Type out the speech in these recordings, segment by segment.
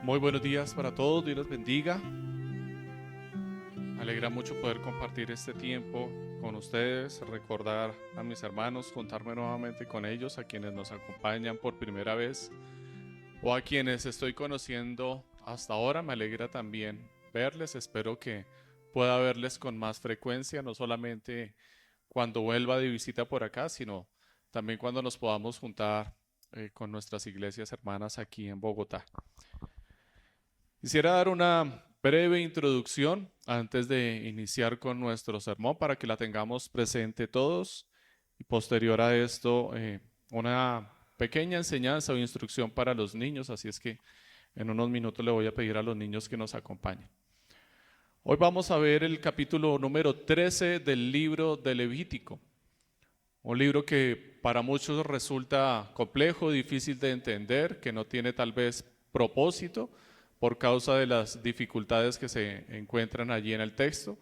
Muy buenos días para todos, Dios los bendiga. Me alegra mucho poder compartir este tiempo con ustedes, recordar a mis hermanos, juntarme nuevamente con ellos, a quienes nos acompañan por primera vez o a quienes estoy conociendo hasta ahora. Me alegra también verles, espero que pueda verles con más frecuencia, no solamente cuando vuelva de visita por acá, sino también cuando nos podamos juntar con nuestras iglesias hermanas aquí en Bogotá. Quisiera dar una breve introducción antes de iniciar con nuestro sermón para que la tengamos presente todos y posterior a esto una pequeña enseñanza o instrucción para los niños, así es que en unos minutos le voy a pedir a los niños que nos acompañen. Hoy vamos a ver el capítulo número 13 del libro de Levítico, un libro que para muchos resulta complejo, difícil de entender, que no tiene tal vez propósito por causa de las dificultades que se encuentran allí en el texto.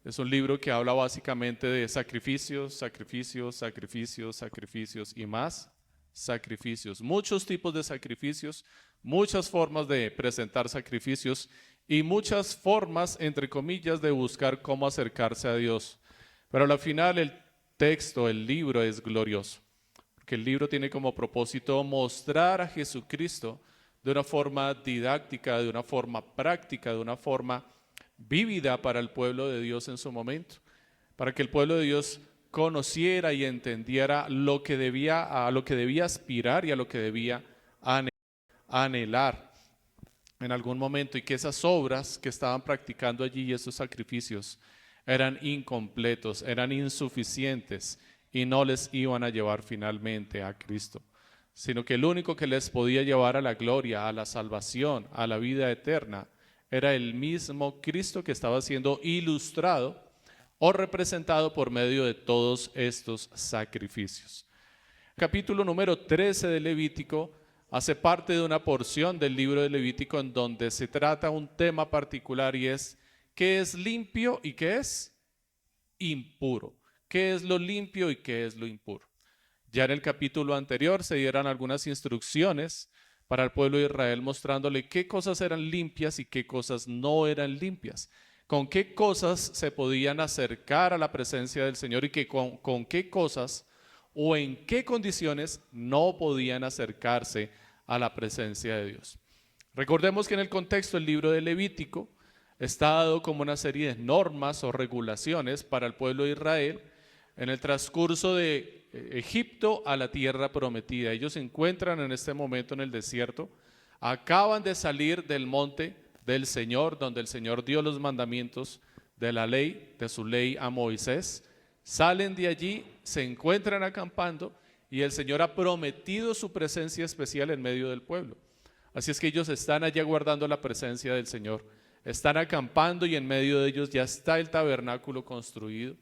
Es un libro que habla básicamente de sacrificios, sacrificios, sacrificios, sacrificios y más sacrificios. Muchos tipos de sacrificios, muchas formas de presentar sacrificios y muchas formas, entre comillas, de buscar cómo acercarse a Dios. Pero al final el texto, el libro es glorioso, porque el libro tiene como propósito mostrar a Jesucristo de una forma didáctica, de una forma práctica, de una forma vívida para el pueblo de Dios en su momento, para que el pueblo de Dios conociera y entendiera a lo que debía aspirar y a lo que debía anhelar en algún momento, y que esas obras que estaban practicando allí y esos sacrificios eran incompletos, eran insuficientes y no les iban a llevar finalmente a Cristo, sino que el único que les podía llevar a la gloria, a la salvación, a la vida eterna, era el mismo Cristo que estaba siendo ilustrado o representado por medio de todos estos sacrificios. El capítulo número 13 de Levítico hace parte de una porción del libro de Levítico en donde se trata un tema particular, y es qué es limpio y qué es impuro. ¿Qué es lo limpio y qué es lo impuro? Ya en el capítulo anterior se dieron algunas instrucciones para el pueblo de Israel mostrándole qué cosas eran limpias y qué cosas no eran limpias, con qué cosas se podían acercar a la presencia del Señor y con qué cosas o en qué condiciones no podían acercarse a la presencia de Dios. Recordemos que en el contexto del libro de Levítico está dado como una serie de normas o regulaciones para el pueblo de Israel en el transcurso de Egipto a la tierra prometida. Ellos se encuentran en este momento en el desierto, acaban de salir del monte del Señor, donde el Señor dio los mandamientos de la ley, de su ley a Moisés, salen de allí, se encuentran acampando y el Señor ha prometido su presencia especial en medio del pueblo. Así es que ellos están allá guardando la presencia del Señor, están acampando y en medio de ellos ya está el tabernáculo construido,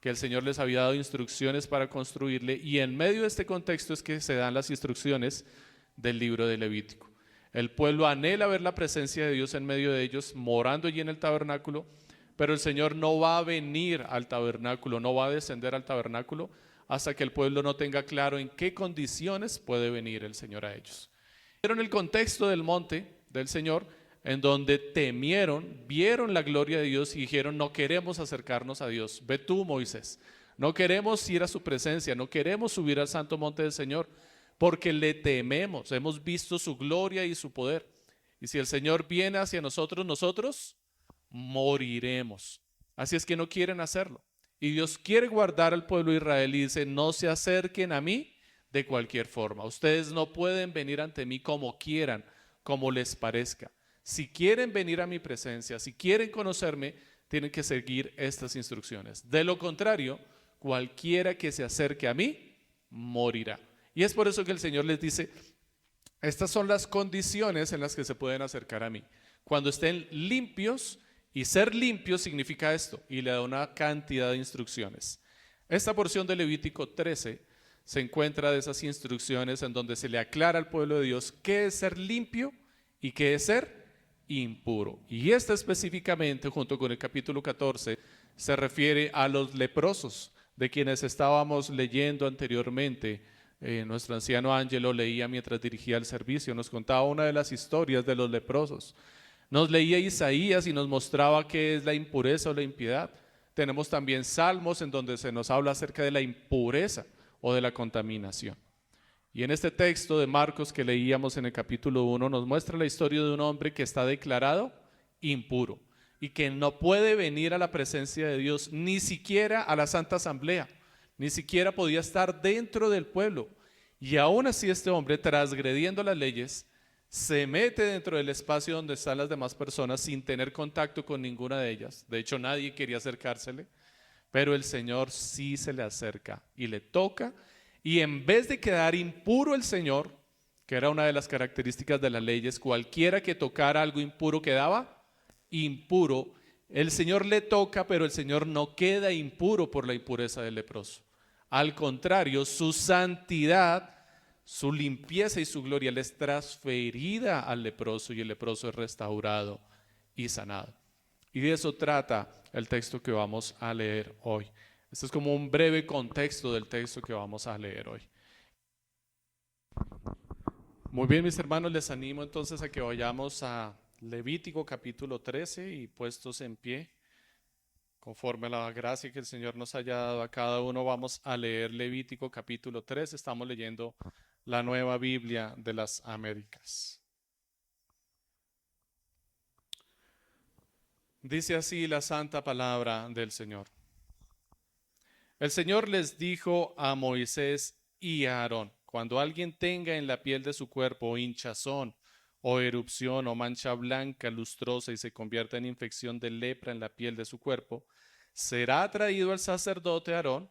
que el Señor les había dado instrucciones para construirle, y en medio de este contexto es que se dan las instrucciones del libro de Levítico. El pueblo anhela ver la presencia de Dios en medio de ellos, morando allí en el tabernáculo, pero el Señor no va a venir al tabernáculo, no va a descender al tabernáculo hasta que el pueblo no tenga claro en qué condiciones puede venir el Señor a ellos. Vieron el contexto del monte del Señor, en donde temieron, vieron la gloria de Dios y dijeron: no queremos acercarnos a Dios. Ve tú, Moisés, no queremos ir a su presencia, no queremos subir al santo monte del Señor, porque le tememos, hemos visto su gloria y su poder, y si el Señor viene hacia nosotros, nosotros moriremos. Así es que no quieren hacerlo, y Dios quiere guardar al pueblo de Israel y dice: no se acerquen a mí de cualquier forma, ustedes no pueden venir ante mí como quieran, como les parezca. Si quieren venir a mi presencia, si quieren conocerme, tienen que seguir estas instrucciones. De lo contrario, cualquiera que se acerque a mí, morirá. Y es por eso que el Señor les dice: estas son las condiciones en las que se pueden acercar a mí, cuando estén limpios, y ser limpios significa esto, y le da una cantidad de instrucciones. Esta porción de Levítico 13 se encuentra de esas instrucciones en donde se le aclara al pueblo de Dios qué es ser limpio y qué es ser impuro. Y esta específicamente, junto con el capítulo 14, se refiere a los leprosos, de quienes estábamos leyendo anteriormente Nuestro anciano Ángelo leía mientras dirigía el servicio, nos contaba una de las historias de los leprosos. Nos leía Isaías y nos mostraba qué es la impureza o la impiedad. Tenemos también salmos en donde se nos habla acerca de la impureza o de la contaminación. Y en este texto de Marcos que leíamos en el capítulo 1 nos muestra la historia de un hombre que está declarado impuro y que no puede venir a la presencia de Dios, ni siquiera a la Santa Asamblea, ni siquiera podía estar dentro del pueblo. Y aún así este hombre, transgrediendo las leyes, se mete dentro del espacio donde están las demás personas sin tener contacto con ninguna de ellas. De hecho, nadie quería acercársele, pero el Señor sí se le acerca y le toca. Y en vez de quedar impuro el Señor, que era una de las características de las leyes, cualquiera que tocara algo impuro quedaba impuro. El Señor le toca, pero el Señor no queda impuro por la impureza del leproso. Al contrario, su santidad, su limpieza y su gloria le es transferida al leproso y el leproso es restaurado y sanado. Y de eso trata el texto que vamos a leer hoy. Este es como un breve contexto del texto que vamos a leer hoy. Muy bien, mis hermanos, les animo entonces a que vayamos a Levítico capítulo 13 y puestos en pie, conforme a la gracia que el Señor nos haya dado a cada uno, vamos a leer Levítico capítulo 13. Estamos leyendo la Nueva Biblia de las Américas. Dice así la santa palabra del Señor. El Señor les dijo a Moisés y a Aarón: cuando alguien tenga en la piel de su cuerpo hinchazón o erupción o mancha blanca lustrosa y se convierta en infección de lepra en la piel de su cuerpo, será traído al sacerdote Aarón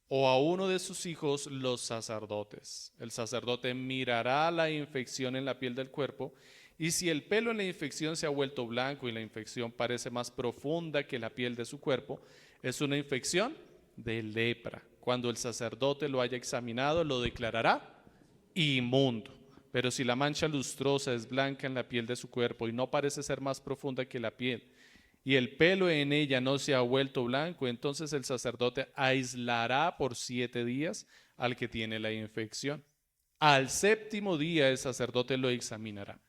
o a uno de sus hijos los sacerdotes. El sacerdote mirará la infección en la piel del cuerpo y si el pelo en la infección se ha vuelto blanco y la infección parece más profunda que la piel de su cuerpo, es una infección de lepra. Cuando el sacerdote lo haya examinado, lo declarará inmundo. Pero si la mancha lustrosa es blanca en la piel de su cuerpo y no parece ser más profunda que la piel, y el pelo en ella no se ha vuelto blanco, entonces el sacerdote aislará por 7 días al que tiene la infección. Al 7º día el sacerdote lo examinará.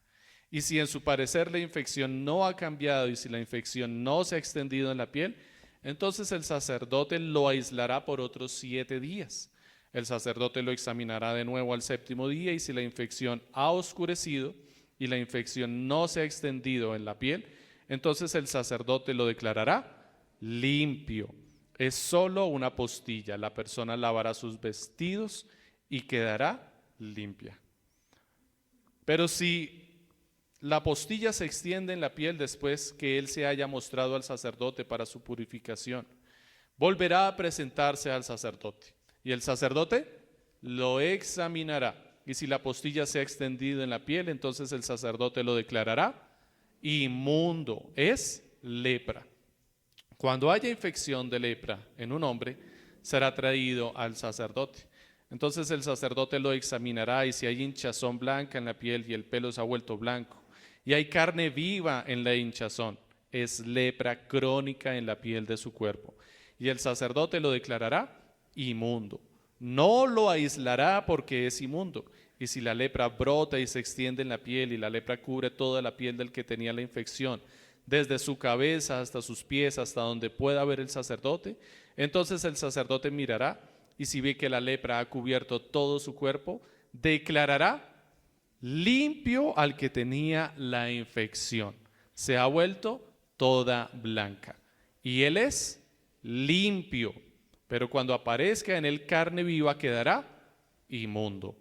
Y si en su parecer la infección no ha cambiado y si la infección no se ha extendido en la piel, entonces el sacerdote lo aislará por otros 7 días. El sacerdote lo examinará de nuevo al 7º día y si la infección ha oscurecido y la infección no se ha extendido en la piel, entonces el sacerdote lo declarará limpio. Es solo una postilla. La persona lavará sus vestidos y quedará limpia. Pero si la postilla se extiende en la piel después que él se haya mostrado al sacerdote para su purificación, volverá a presentarse al sacerdote y el sacerdote lo examinará. Y si la postilla se ha extendido en la piel, entonces el sacerdote lo declarará inmundo, es lepra. Cuando haya infección de lepra en un hombre, será traído al sacerdote. Entonces el sacerdote lo examinará y si hay hinchazón blanca en la piel y el pelo se ha vuelto blanco y hay carne viva en la hinchazón, es lepra crónica en la piel de su cuerpo. Y el sacerdote lo declarará inmundo. No lo aislará porque es inmundo. Y si la lepra brota y se extiende en la piel y la lepra cubre toda la piel del que tenía la infección, desde su cabeza hasta sus pies, hasta donde pueda ver el sacerdote, entonces el sacerdote mirará y si ve que la lepra ha cubierto todo su cuerpo, declarará limpio al que tenía la infección. Se ha vuelto toda blanca y él es limpio, pero cuando aparezca en él carne viva quedará inmundo.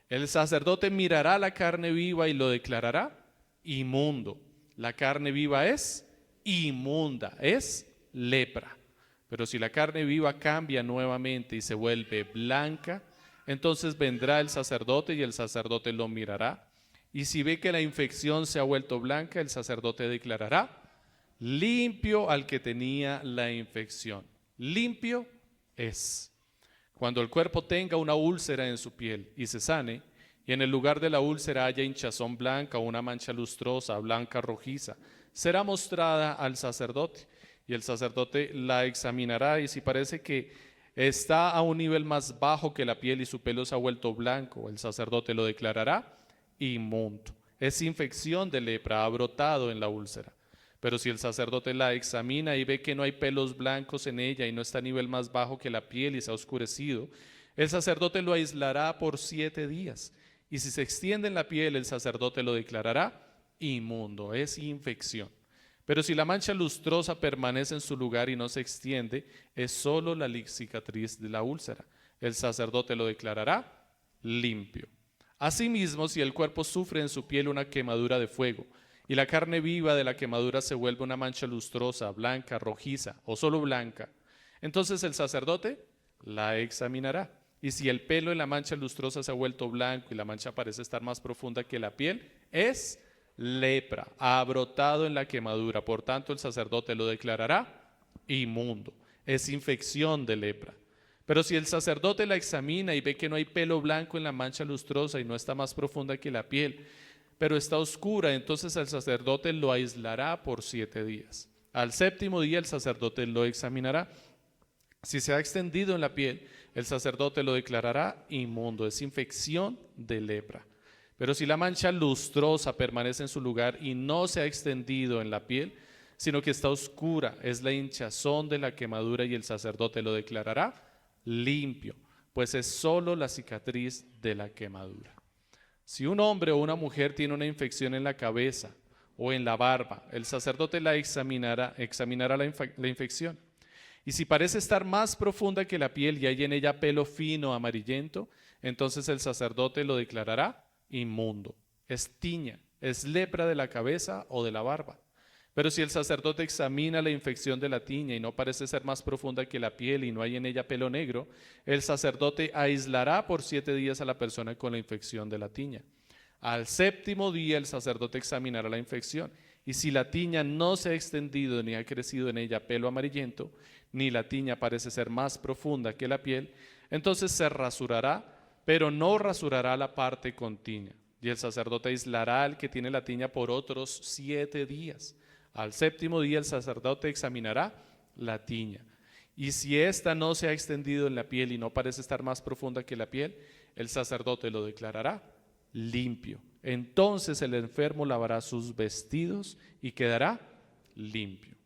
El sacerdote mirará la carne viva y lo declarará inmundo. La carne viva es inmunda, es lepra. Pero si la carne viva cambia nuevamente y se vuelve blanca, entonces vendrá el sacerdote y el sacerdote lo mirará. Y si ve que la infección se ha vuelto blanca, el sacerdote declarará limpio al que tenía la infección. Limpio es. Cuando el cuerpo tenga una úlcera en su piel y se sane, y en el lugar de la úlcera haya hinchazón blanca o una mancha lustrosa, blanca, rojiza, será mostrada al sacerdote y el sacerdote la examinará y si parece que está a un nivel más bajo que la piel y su pelo se ha vuelto blanco, el sacerdote lo declarará inmundo. Es infección de lepra, ha brotado en la úlcera. Pero si el sacerdote la examina y ve que no hay pelos blancos en ella y no está a nivel más bajo que la piel y se ha oscurecido, el sacerdote lo aislará por 7 días. Y si se extiende en la piel, el sacerdote lo declarará inmundo, es infección. Pero si la mancha lustrosa permanece en su lugar y no se extiende, es solo la cicatriz de la úlcera. El sacerdote lo declarará limpio. Asimismo, si el cuerpo sufre en su piel una quemadura de fuego, y la carne viva de la quemadura se vuelve una mancha lustrosa, blanca, rojiza o solo blanca, entonces el sacerdote la examinará. Y si el pelo en la mancha lustrosa se ha vuelto blanco y la mancha parece estar más profunda que la piel, es lepra, ha brotado en la quemadura. Por tanto, el sacerdote lo declarará inmundo. Es infección de lepra. Pero si el sacerdote la examina y ve que no hay pelo blanco en la mancha lustrosa y no está más profunda que la piel, pero está oscura, entonces el sacerdote lo aislará por 7 días. Al 7.º día el sacerdote lo examinará. Si se ha extendido en la piel, el sacerdote lo declarará inmundo, es infección de lepra. Pero si la mancha lustrosa permanece en su lugar y no se ha extendido en la piel, sino que está oscura, es la hinchazón de la quemadura y el sacerdote lo declarará limpio, pues es solo la cicatriz de la quemadura. Si un hombre o una mujer tiene una infección en la cabeza o en la barba, el sacerdote la examinará la infección. Y si parece estar más profunda que la piel y hay en ella pelo fino amarillento, entonces el sacerdote lo declarará inmundo. Es tiña, es lepra de la cabeza o de la barba. Pero si el sacerdote examina la infección de la tiña y no parece ser más profunda que la piel y no hay en ella pelo negro, el sacerdote aislará por 7 días a la persona con la infección de la tiña. Al 7.º día el sacerdote examinará la infección, y si la tiña no se ha extendido ni ha crecido en ella pelo amarillento, ni la tiña parece ser más profunda que la piel, entonces se rasurará, pero no rasurará la parte con tiña. Y el sacerdote aislará al que tiene la tiña por otros 7 días. Al 7.º día el sacerdote examinará la tiña. Y si ésta no se ha extendido en la piel y no parece estar más profunda que la piel, el sacerdote lo declarará limpio. Entonces el enfermo lavará sus vestidos y quedará limpio.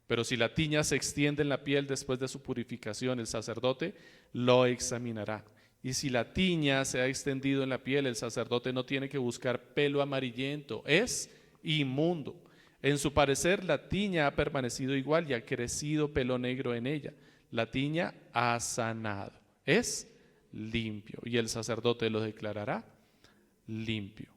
Pero si la tiña se extiende en la piel después de su purificación, el sacerdote lo examinará. Y si la tiña se ha extendido en la piel, el sacerdote no tiene que buscar pelo amarillento, es inmundo. En su parecer, la tiña ha permanecido igual y ha crecido pelo negro en ella. La tiña ha sanado, es limpio, y el sacerdote lo declarará limpio.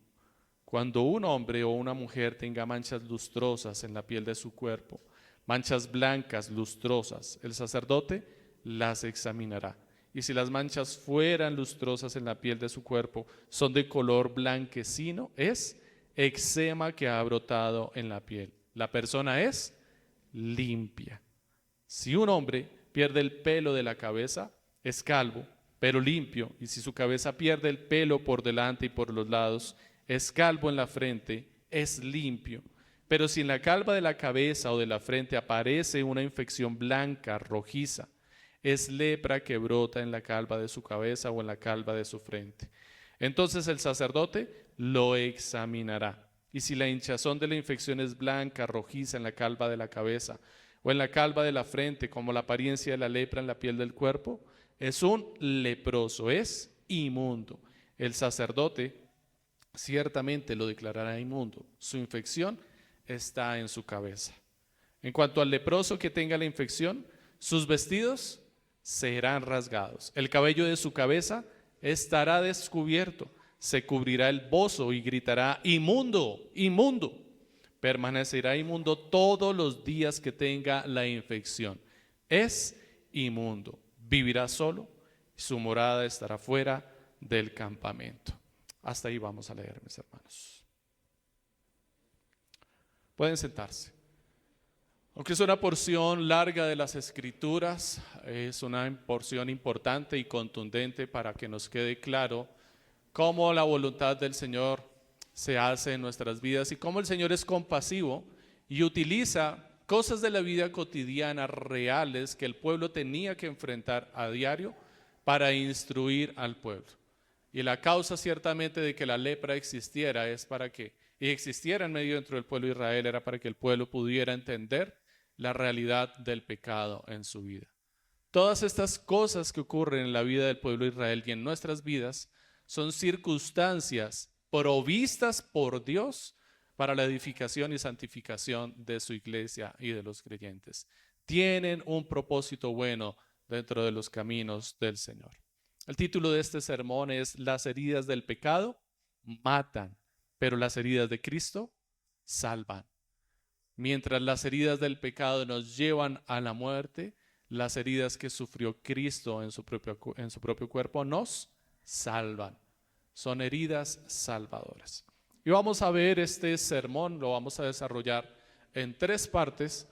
Cuando un hombre o una mujer tenga manchas lustrosas en la piel de su cuerpo, manchas blancas lustrosas, el sacerdote las examinará. Y si las manchas fueran lustrosas en la piel de su cuerpo, son de color blanquecino, es eczema que ha brotado en la piel. La persona es limpia. Si un hombre pierde el pelo de la cabeza, es calvo, pero limpio. Y si su cabeza pierde el pelo por delante y por los lados, es calvo en la frente, es limpio. Pero si en la calva de la cabeza o de la frente aparece una infección blanca, rojiza, es lepra que brota en la calva de su cabeza o en la calva de su frente. Entonces el sacerdote lo examinará. Y si la hinchazón de la infección es blanca, rojiza en la calva de la cabeza o en la calva de la frente, como la apariencia de la lepra en la piel del cuerpo, es un leproso, es inmundo. El sacerdote ciertamente lo declarará inmundo. Su infección está en su cabeza. En cuanto al leproso que tenga la infección, sus vestidos serán rasgados. El cabello de su cabeza estará descubierto. Se cubrirá el bozo y gritará: inmundo, inmundo. Permanecerá inmundo todos los días que tenga la infección. Es inmundo. Vivirá solo. Su morada estará fuera del campamento. Hasta ahí vamos a leer, mis hermanos. Pueden sentarse. Aunque es una porción larga de las Escrituras, es una porción importante y contundente para que nos quede claro cómo la voluntad del Señor se hace en nuestras vidas y cómo el Señor es compasivo y utiliza cosas de la vida cotidiana reales que el pueblo tenía que enfrentar a diario para instruir al pueblo. Y la causa ciertamente de que la lepra existiera es para que, y existiera en medio dentro del pueblo de Israel, era para que el pueblo pudiera entender la realidad del pecado en su vida. Todas estas cosas que ocurren en la vida del pueblo de Israel y en nuestras vidas son circunstancias provistas por Dios para la edificación y santificación de su iglesia y de los creyentes. Tienen un propósito bueno dentro de los caminos del Señor. El título de este sermón es: Las heridas del pecado matan, pero las heridas de Cristo salvan. Mientras las heridas del pecado nos llevan a la muerte, las heridas que sufrió Cristo en su propio cuerpo nos salvan. Son heridas salvadoras. Y vamos a ver este sermón, lo vamos a desarrollar en 3 partes,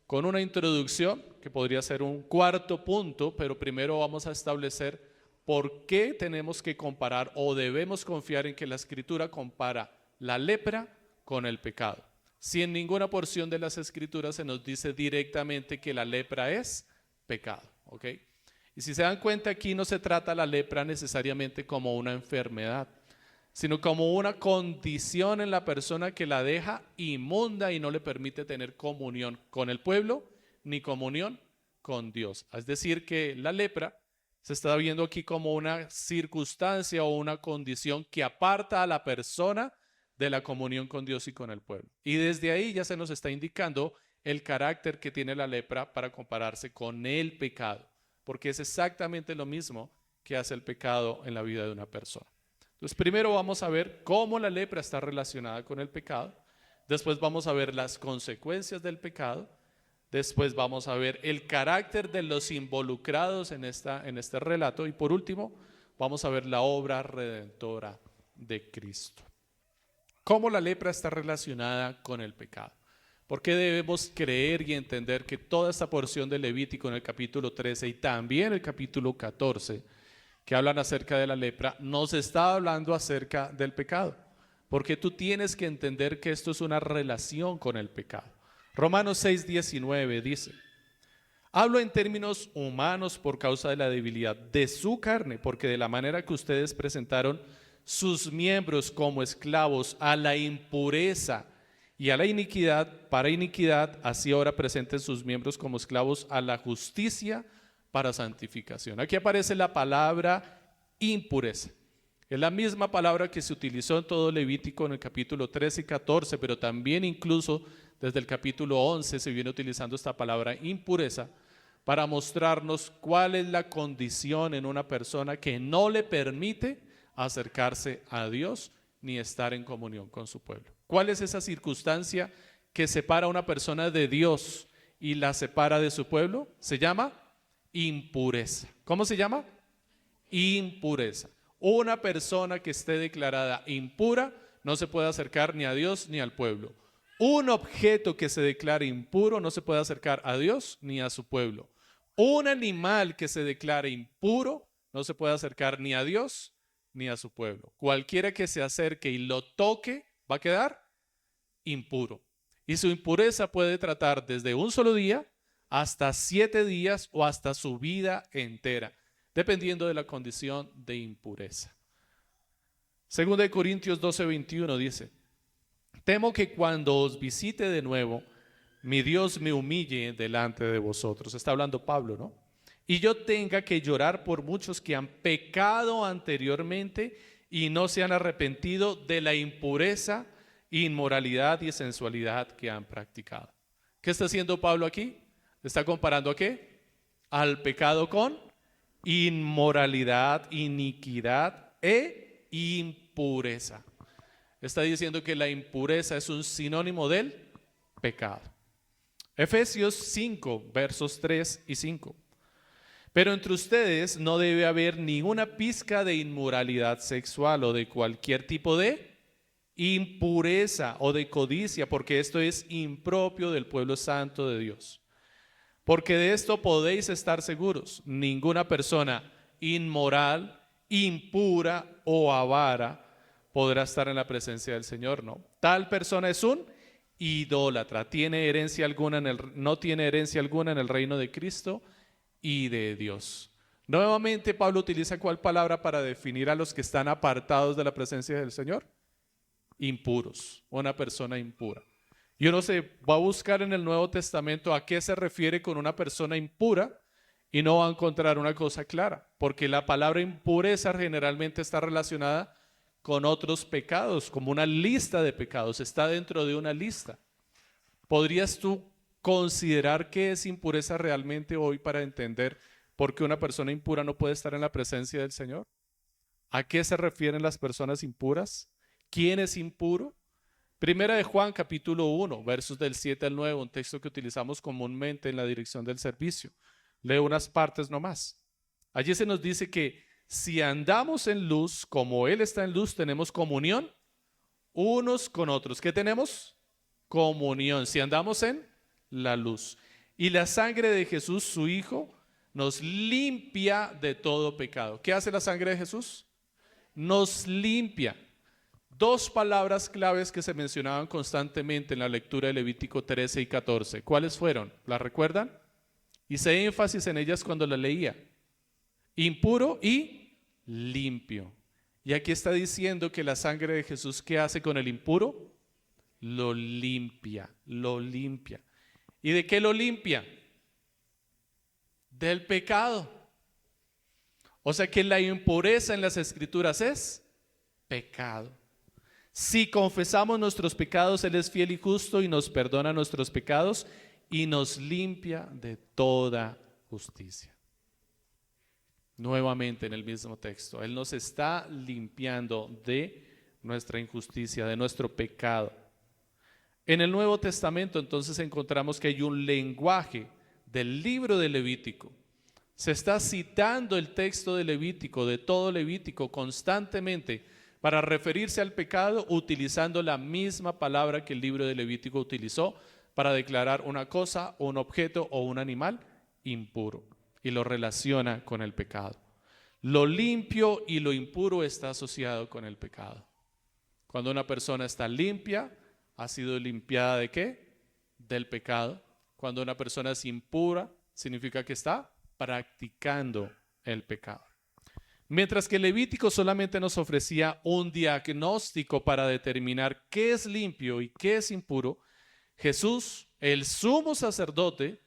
con una introducción que podría ser un cuarto punto, pero primero vamos a establecer por qué tenemos que comparar o debemos confiar en que la Escritura compara la lepra con el pecado. Si en ninguna porción de las Escrituras se nos dice directamente que la lepra es pecado, ¿ok? Y si se dan cuenta, aquí no se trata la lepra necesariamente como una enfermedad, sino como una condición en la persona que la deja inmunda y no le permite tener comunión con el pueblo ni comunión con Dios. Es decir, que la lepra se está viendo aquí como una circunstancia o una condición que aparta a la persona de la comunión con Dios y con el pueblo. Y desde ahí ya se nos está indicando el carácter que tiene la lepra para compararse con el pecado, porque es exactamente lo mismo que hace el pecado en la vida de una persona. Entonces, primero vamos a ver cómo la lepra está relacionada con el pecado. Después vamos a ver las consecuencias del pecado. Después vamos a ver el carácter de los involucrados en este relato. Y por último, vamos a ver la obra redentora de Cristo. ¿Cómo la lepra está relacionada con el pecado? ¿Por qué debemos creer y entender que toda esta porción de Levítico en el capítulo 13 y también el capítulo 14, que hablan acerca de la lepra, nos está hablando acerca del pecado? Porque tú tienes que entender que esto es una relación con el pecado. Romanos 6:19 dice: hablo en términos humanos por causa de la debilidad de su carne, porque de la manera que ustedes presentaron sus miembros como esclavos a la impureza y a la iniquidad, para iniquidad, así ahora presenten sus miembros como esclavos a la justicia para santificación. Aquí aparece la palabra impureza. Es la misma palabra que se utilizó en todo Levítico en el capítulo 13 y 14, pero también incluso desde el capítulo 11 se viene utilizando esta palabra impureza para mostrarnos cuál es la condición en una persona que no le permite acercarse a Dios ni estar en comunión con su pueblo. ¿Cuál es esa circunstancia que separa a una persona de Dios y la separa de su pueblo? Se llama impureza. ¿Cómo se llama? Impureza. Una persona que esté declarada impura no se puede acercar ni a Dios ni al pueblo. Un objeto que se declare impuro no se puede acercar a Dios ni a su pueblo. Un animal que se declare impuro no se puede acercar ni a Dios ni a su pueblo. Cualquiera que se acerque y lo toque va a quedar impuro. Y su impureza puede tratar desde un solo día hasta 7 días o hasta su vida entera, dependiendo de la condición de impureza. Segunda de Corintios 12:21 dice: temo que cuando os visite de nuevo, mi Dios me humille delante de vosotros. Está hablando Pablo, ¿no? Y yo tenga que llorar por muchos que han pecado anteriormente y no se han arrepentido de la impureza, inmoralidad y sensualidad que han practicado. ¿Qué está haciendo Pablo aquí? ¿Está comparando a qué? Al pecado con inmoralidad, iniquidad e impureza. Está diciendo que la impureza es un sinónimo del pecado. Efesios 5, versos 3 y 5. Pero entre ustedes no debe haber ninguna pizca de inmoralidad sexual o de cualquier tipo de impureza o de codicia, porque esto es impropio del pueblo santo de Dios. Porque de esto podéis estar seguros: ninguna persona inmoral, impura o avara podrá estar en la presencia del Señor, ¿no? Tal persona es un idólatra, no tiene herencia alguna en el reino de Cristo y de Dios. Nuevamente Pablo utiliza ¿cuál palabra para definir a los que están apartados de la presencia del Señor? Impuros, una persona impura. Y uno se va a buscar en el Nuevo Testamento a qué se refiere con una persona impura y no va a encontrar una cosa clara, porque la palabra impureza generalmente está relacionada con otros pecados, como una lista de pecados, está dentro de una lista. ¿Podrías tú considerar qué es impureza realmente hoy para entender por qué una persona impura no puede estar en la presencia del Señor? ¿A qué se refieren las personas impuras? ¿Quién es impuro? Primera de Juan capítulo 1, versos del 7 al 9, un texto que utilizamos comúnmente en la dirección del servicio. Leo unas partes nomás. Allí se nos dice que si andamos en luz, como Él está en luz, tenemos comunión unos con otros. ¿Qué tenemos? Comunión. Si andamos en la luz. Y la sangre de Jesús, su Hijo, nos limpia de todo pecado. ¿Qué hace la sangre de Jesús? Nos limpia. Dos palabras claves que se mencionaban constantemente en la lectura de Levítico 13 y 14. ¿Cuáles fueron? ¿Las recuerdan? Hice énfasis en ellas cuando la leía. Impuro y limpio. Y aquí está diciendo que la sangre de Jesús, ¿qué hace con el impuro? Lo limpia, lo limpia. ¿Y de qué lo limpia? Del pecado. O sea que la impureza en las Escrituras es pecado. Si confesamos nuestros pecados, Él es fiel y justo y nos perdona nuestros pecados y nos limpia de toda justicia. Nuevamente en el mismo texto, Él nos está limpiando de nuestra injusticia, de nuestro pecado. En el Nuevo Testamento entonces encontramos que hay un lenguaje del libro de Levítico. Se está citando el texto de Levítico, de todo Levítico, constantemente para referirse al pecado, utilizando la misma palabra que el libro de Levítico utilizó para declarar una cosa, un objeto o un animal impuro, y lo relaciona con el pecado. Lo limpio y lo impuro está asociado con el pecado. Cuando una persona está limpia, ha sido limpiada ¿de qué? Del pecado. Cuando una persona es impura, significa que está practicando el pecado. Mientras que Levítico solamente nos ofrecía un diagnóstico para determinar qué es limpio y qué es impuro, Jesús, el sumo sacerdote,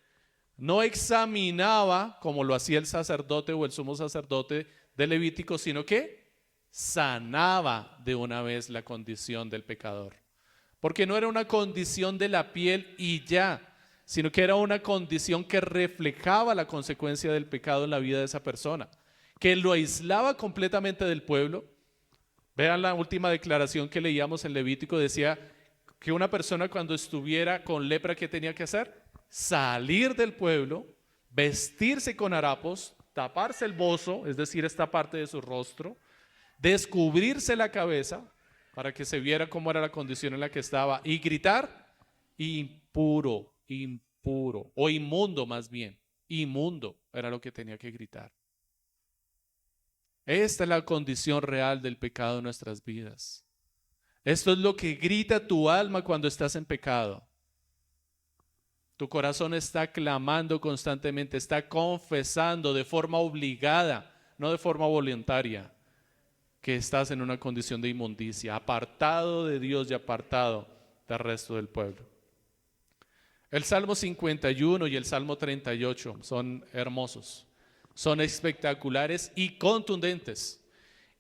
no examinaba como lo hacía el sacerdote o el sumo sacerdote de Levítico, sino que sanaba de una vez la condición del pecador. Porque no era una condición de la piel y ya, sino que era una condición que reflejaba la consecuencia del pecado en la vida de esa persona, que lo aislaba completamente del pueblo. Vean la última declaración que leíamos en Levítico, decía que una persona cuando estuviera con lepra, ¿qué tenía que hacer? Salir del pueblo, vestirse con harapos, taparse el bozo, es decir, esta parte de su rostro, descubrirse la cabeza para que se viera cómo era la condición en la que estaba y gritar: impuro, impuro, o inmundo más bien, inmundo era lo que tenía que gritar. Esta es la condición real del pecado en nuestras vidas. Esto es lo que grita tu alma cuando estás en pecado. Tu corazón está clamando constantemente, está confesando de forma obligada, no de forma voluntaria, que estás en una condición de inmundicia, apartado de Dios y apartado del resto del pueblo. El Salmo 51 y el Salmo 38 son hermosos, son espectaculares y contundentes,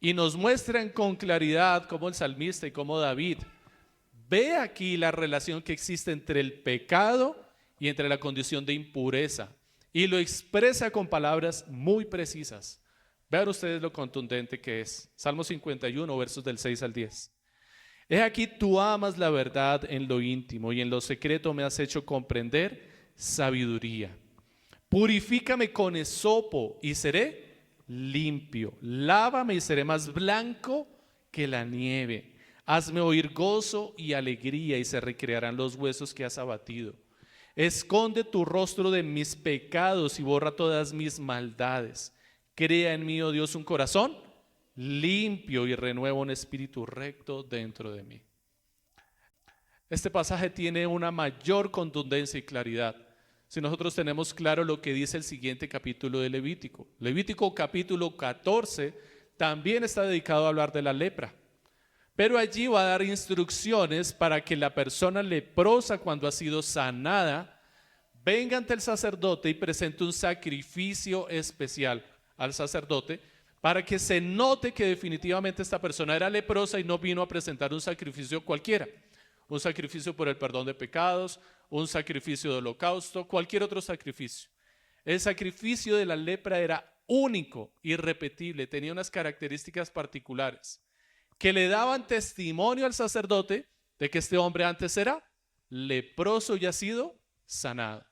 y nos muestran con claridad cómo el salmista y cómo David ve aquí la relación que existe entre el pecado y entre la condición de impureza, y lo expresa con palabras muy precisas. Vean ustedes lo contundente que es. Salmo 51, versos del 6 al 10. He aquí, tú amas la verdad en lo íntimo y en lo secreto me has hecho comprender sabiduría. Purifícame con esopo y seré limpio. Lávame y seré más blanco que la nieve. Hazme oír gozo y alegría y se recrearán los huesos que has abatido. Esconde tu rostro de mis pecados y borra todas mis maldades. Crea en mí, oh Dios, un corazón limpio y renueva un espíritu recto dentro de mí. Este pasaje tiene una mayor contundencia y claridad si nosotros tenemos claro lo que dice el siguiente capítulo de Levítico. Levítico capítulo 14 también está dedicado a hablar de la lepra, pero allí va a dar instrucciones para que la persona leprosa, cuando ha sido sanada, venga ante el sacerdote y presente un sacrificio especial al sacerdote para que se note que definitivamente esta persona era leprosa y no vino a presentar un sacrificio cualquiera, un sacrificio por el perdón de pecados, un sacrificio de holocausto, cualquier otro sacrificio. El sacrificio de la lepra era único, irrepetible, tenía unas características particulares que le daban testimonio al sacerdote de que este hombre antes era leproso y ha sido sanado.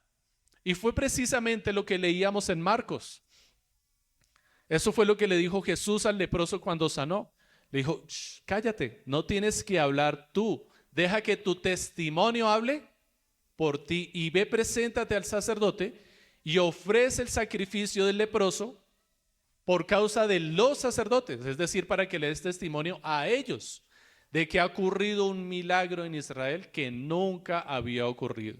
Y fue precisamente lo que leíamos en Marcos. Eso fue lo que le dijo Jesús al leproso cuando sanó. Le dijo, cállate, no tienes que hablar tú, deja que tu testimonio hable por ti y ve, preséntate al sacerdote y ofrece el sacrificio del leproso por causa de los sacerdotes, es decir, para que le des testimonio a ellos de que ha ocurrido un milagro en Israel que nunca había ocurrido.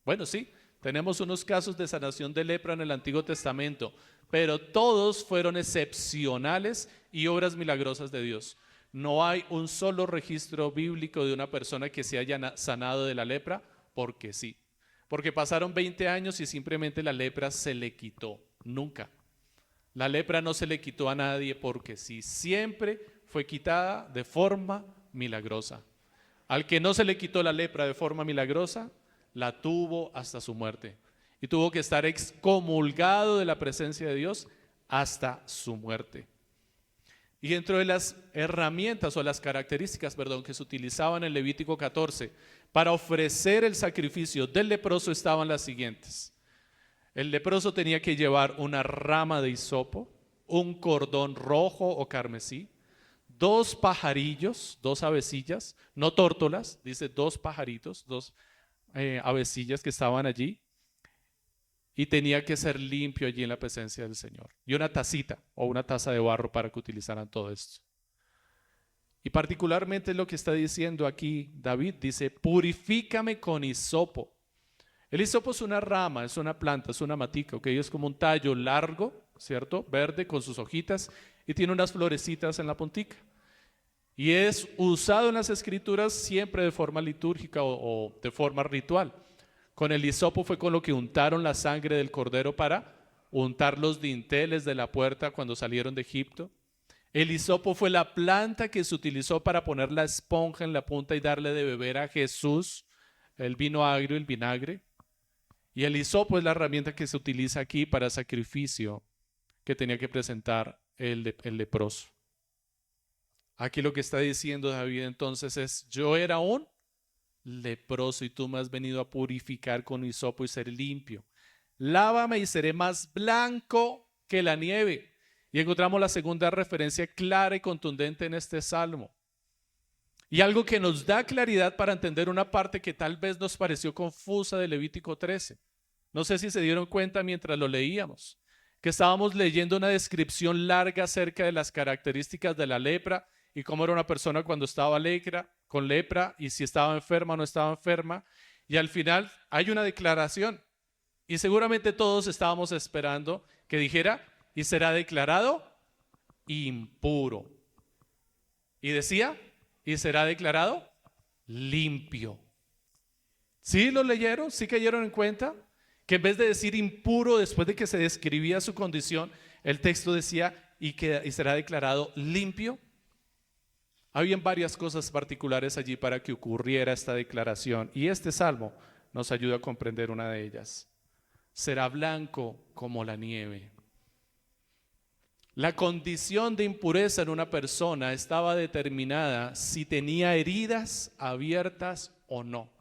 Bueno, sí, tenemos unos casos de sanación de lepra en el Antiguo Testamento, pero todos fueron excepcionales y obras milagrosas de Dios. No hay un solo registro bíblico de una persona que se haya sanado de la lepra porque sí, porque pasaron 20 años y simplemente la lepra se le quitó, nunca. La lepra no se le quitó a nadie porque sí, siempre fue quitada de forma milagrosa. Al que no se le quitó la lepra de forma milagrosa, la tuvo hasta su muerte y tuvo que estar excomulgado de la presencia de Dios hasta su muerte. Y dentro de las herramientas o las características, que se utilizaban en Levítico 14 para ofrecer el sacrificio del leproso estaban las siguientes. El leproso tenía que llevar una rama de hisopo, un cordón rojo o carmesí, 2 pajarillos, 2 avecillas, no tórtolas, dice 2 pajaritos, 2 avecillas que estaban allí, y tenía que ser limpio allí en la presencia del Señor. Y una tacita o una taza de barro para que utilizaran todo esto. Y particularmente lo que está diciendo aquí David, dice, purifícame con hisopo. El hisopo es una rama, es una planta, es una matica, ¿ok? Es como un tallo largo, ¿cierto? Verde con sus hojitas y tiene unas florecitas en la puntica. Y es usado en las escrituras siempre de forma litúrgica o de forma ritual. Con el hisopo fue con lo que untaron la sangre del cordero para untar los dinteles de la puerta cuando salieron de Egipto. El hisopo fue la planta que se utilizó para poner la esponja en la punta y darle de beber a Jesús el vino agrio, el vinagre. Y el hisopo es la herramienta que se utiliza aquí para el sacrificio que tenía que presentar el leproso. Aquí lo que está diciendo David entonces es, yo era un leproso y tú me has venido a purificar con hisopo y ser limpio. Lávame y seré más blanco que la nieve. Y encontramos la segunda referencia clara y contundente en este salmo. Y algo que nos da claridad para entender una parte que tal vez nos pareció confusa de Levítico 13. No sé si se dieron cuenta mientras lo leíamos, que estábamos leyendo una descripción larga acerca de las características de la lepra y cómo era una persona cuando estaba con lepra y si estaba enferma o no estaba enferma. Y al final hay una declaración y seguramente todos estábamos esperando que dijera, y será declarado impuro. Y decía, y será declarado limpio. ¿Sí lo leyeron? ¿Sí cayeron en cuenta? Que en vez de decir impuro después de que se describía su condición, el texto decía, y será declarado limpio. Habían varias cosas particulares allí para que ocurriera esta declaración y este salmo nos ayuda a comprender una de ellas. Será blanco como la nieve. La condición de impureza en una persona estaba determinada si tenía heridas abiertas o no.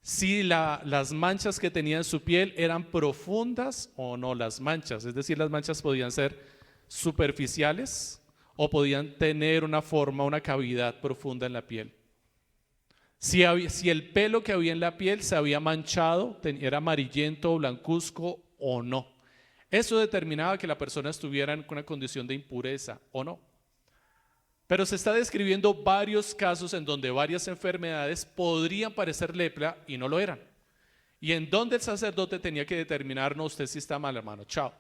Si las manchas que tenía en su piel eran profundas o no las manchas. Es decir, las manchas podían ser superficiales o podían tener una forma, una cavidad profunda en la piel. Si el pelo que había en la piel se había manchado, era amarillento o blancuzco o no. Eso determinaba que la persona estuviera en una condición de impureza o no. Pero se está describiendo varios casos en donde varias enfermedades podrían parecer lepra y no lo eran. Y en donde el sacerdote tenía que determinar, no, usted sí está mal, hermano, chao.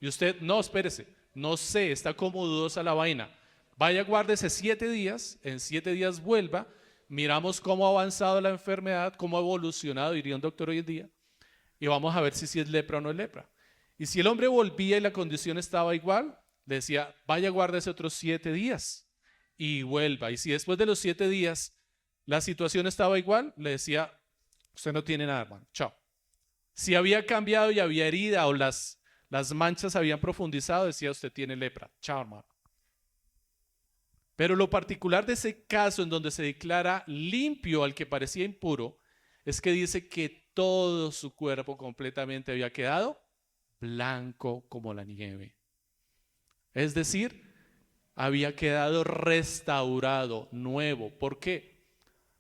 Y usted, no, espérese, no sé, está como dudosa la vaina. Vaya, guárdese 7 días, en 7 días vuelva, miramos cómo ha avanzado la enfermedad, cómo ha evolucionado, diría un doctor hoy en día, y vamos a ver si es lepra o no es lepra. Y si el hombre volvía y la condición estaba igual, le decía, vaya, guárdese otros 7 días y vuelva. Y si después de los 7 días la situación estaba igual, le decía, usted no tiene nada, hermano, chao. Si había cambiado y había herida o las manchas habían profundizado, decía, usted tiene lepra, chao, hermano. Pero lo particular de ese caso en donde se declara limpio al que parecía impuro, es que dice que todo su cuerpo completamente había quedado blanco como la nieve. Es decir, había quedado restaurado, nuevo. ¿Por qué?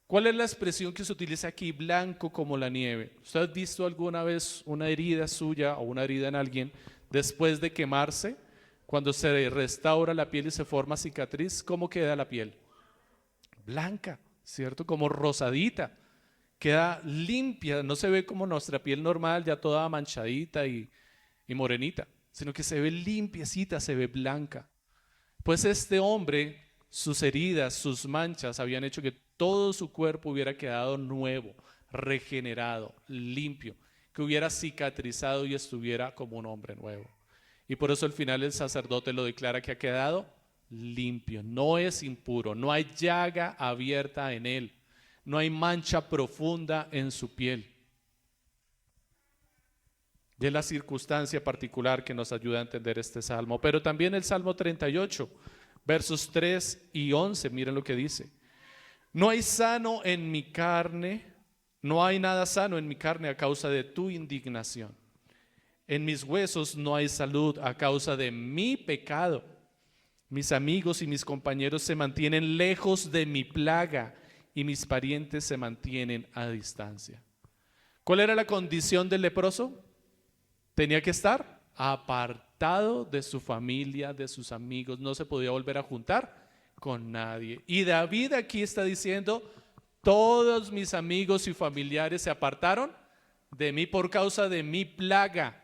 ¿Cuál es la expresión que se utiliza aquí? Blanco como la nieve. ¿Usted ha visto alguna vez una herida suya o una herida en alguien después de quemarse? Cuando se restaura la piel y se forma cicatriz, ¿cómo queda la piel? Blanca, ¿cierto? Como rosadita. Queda limpia, no se ve como nuestra piel normal, ya toda manchadita y morenita, sino que se ve limpiecita, se ve blanca. Pues este hombre, sus heridas, sus manchas habían hecho que todo su cuerpo hubiera quedado nuevo, regenerado, limpio, que hubiera cicatrizado y estuviera como un hombre nuevo. Y por eso al final el sacerdote lo declara que ha quedado limpio, no es impuro, no hay llaga abierta en él, no hay mancha profunda en su piel. Y es la circunstancia particular que nos ayuda a entender este salmo. Pero también el Salmo 38, versos 3 y 11, miren lo que dice. No hay sano en mi carne, no hay nada sano en mi carne a causa de tu indignación. En mis huesos no hay salud a causa de mi pecado. Mis amigos y mis compañeros se mantienen lejos de mi plaga y mis parientes se mantienen a distancia. ¿Cuál era la condición del leproso? Tenía que estar apartado de su familia, de sus amigos, no se podía volver a juntar con nadie. Y David aquí está diciendo, todos mis amigos y familiares se apartaron de mí por causa de mi plaga.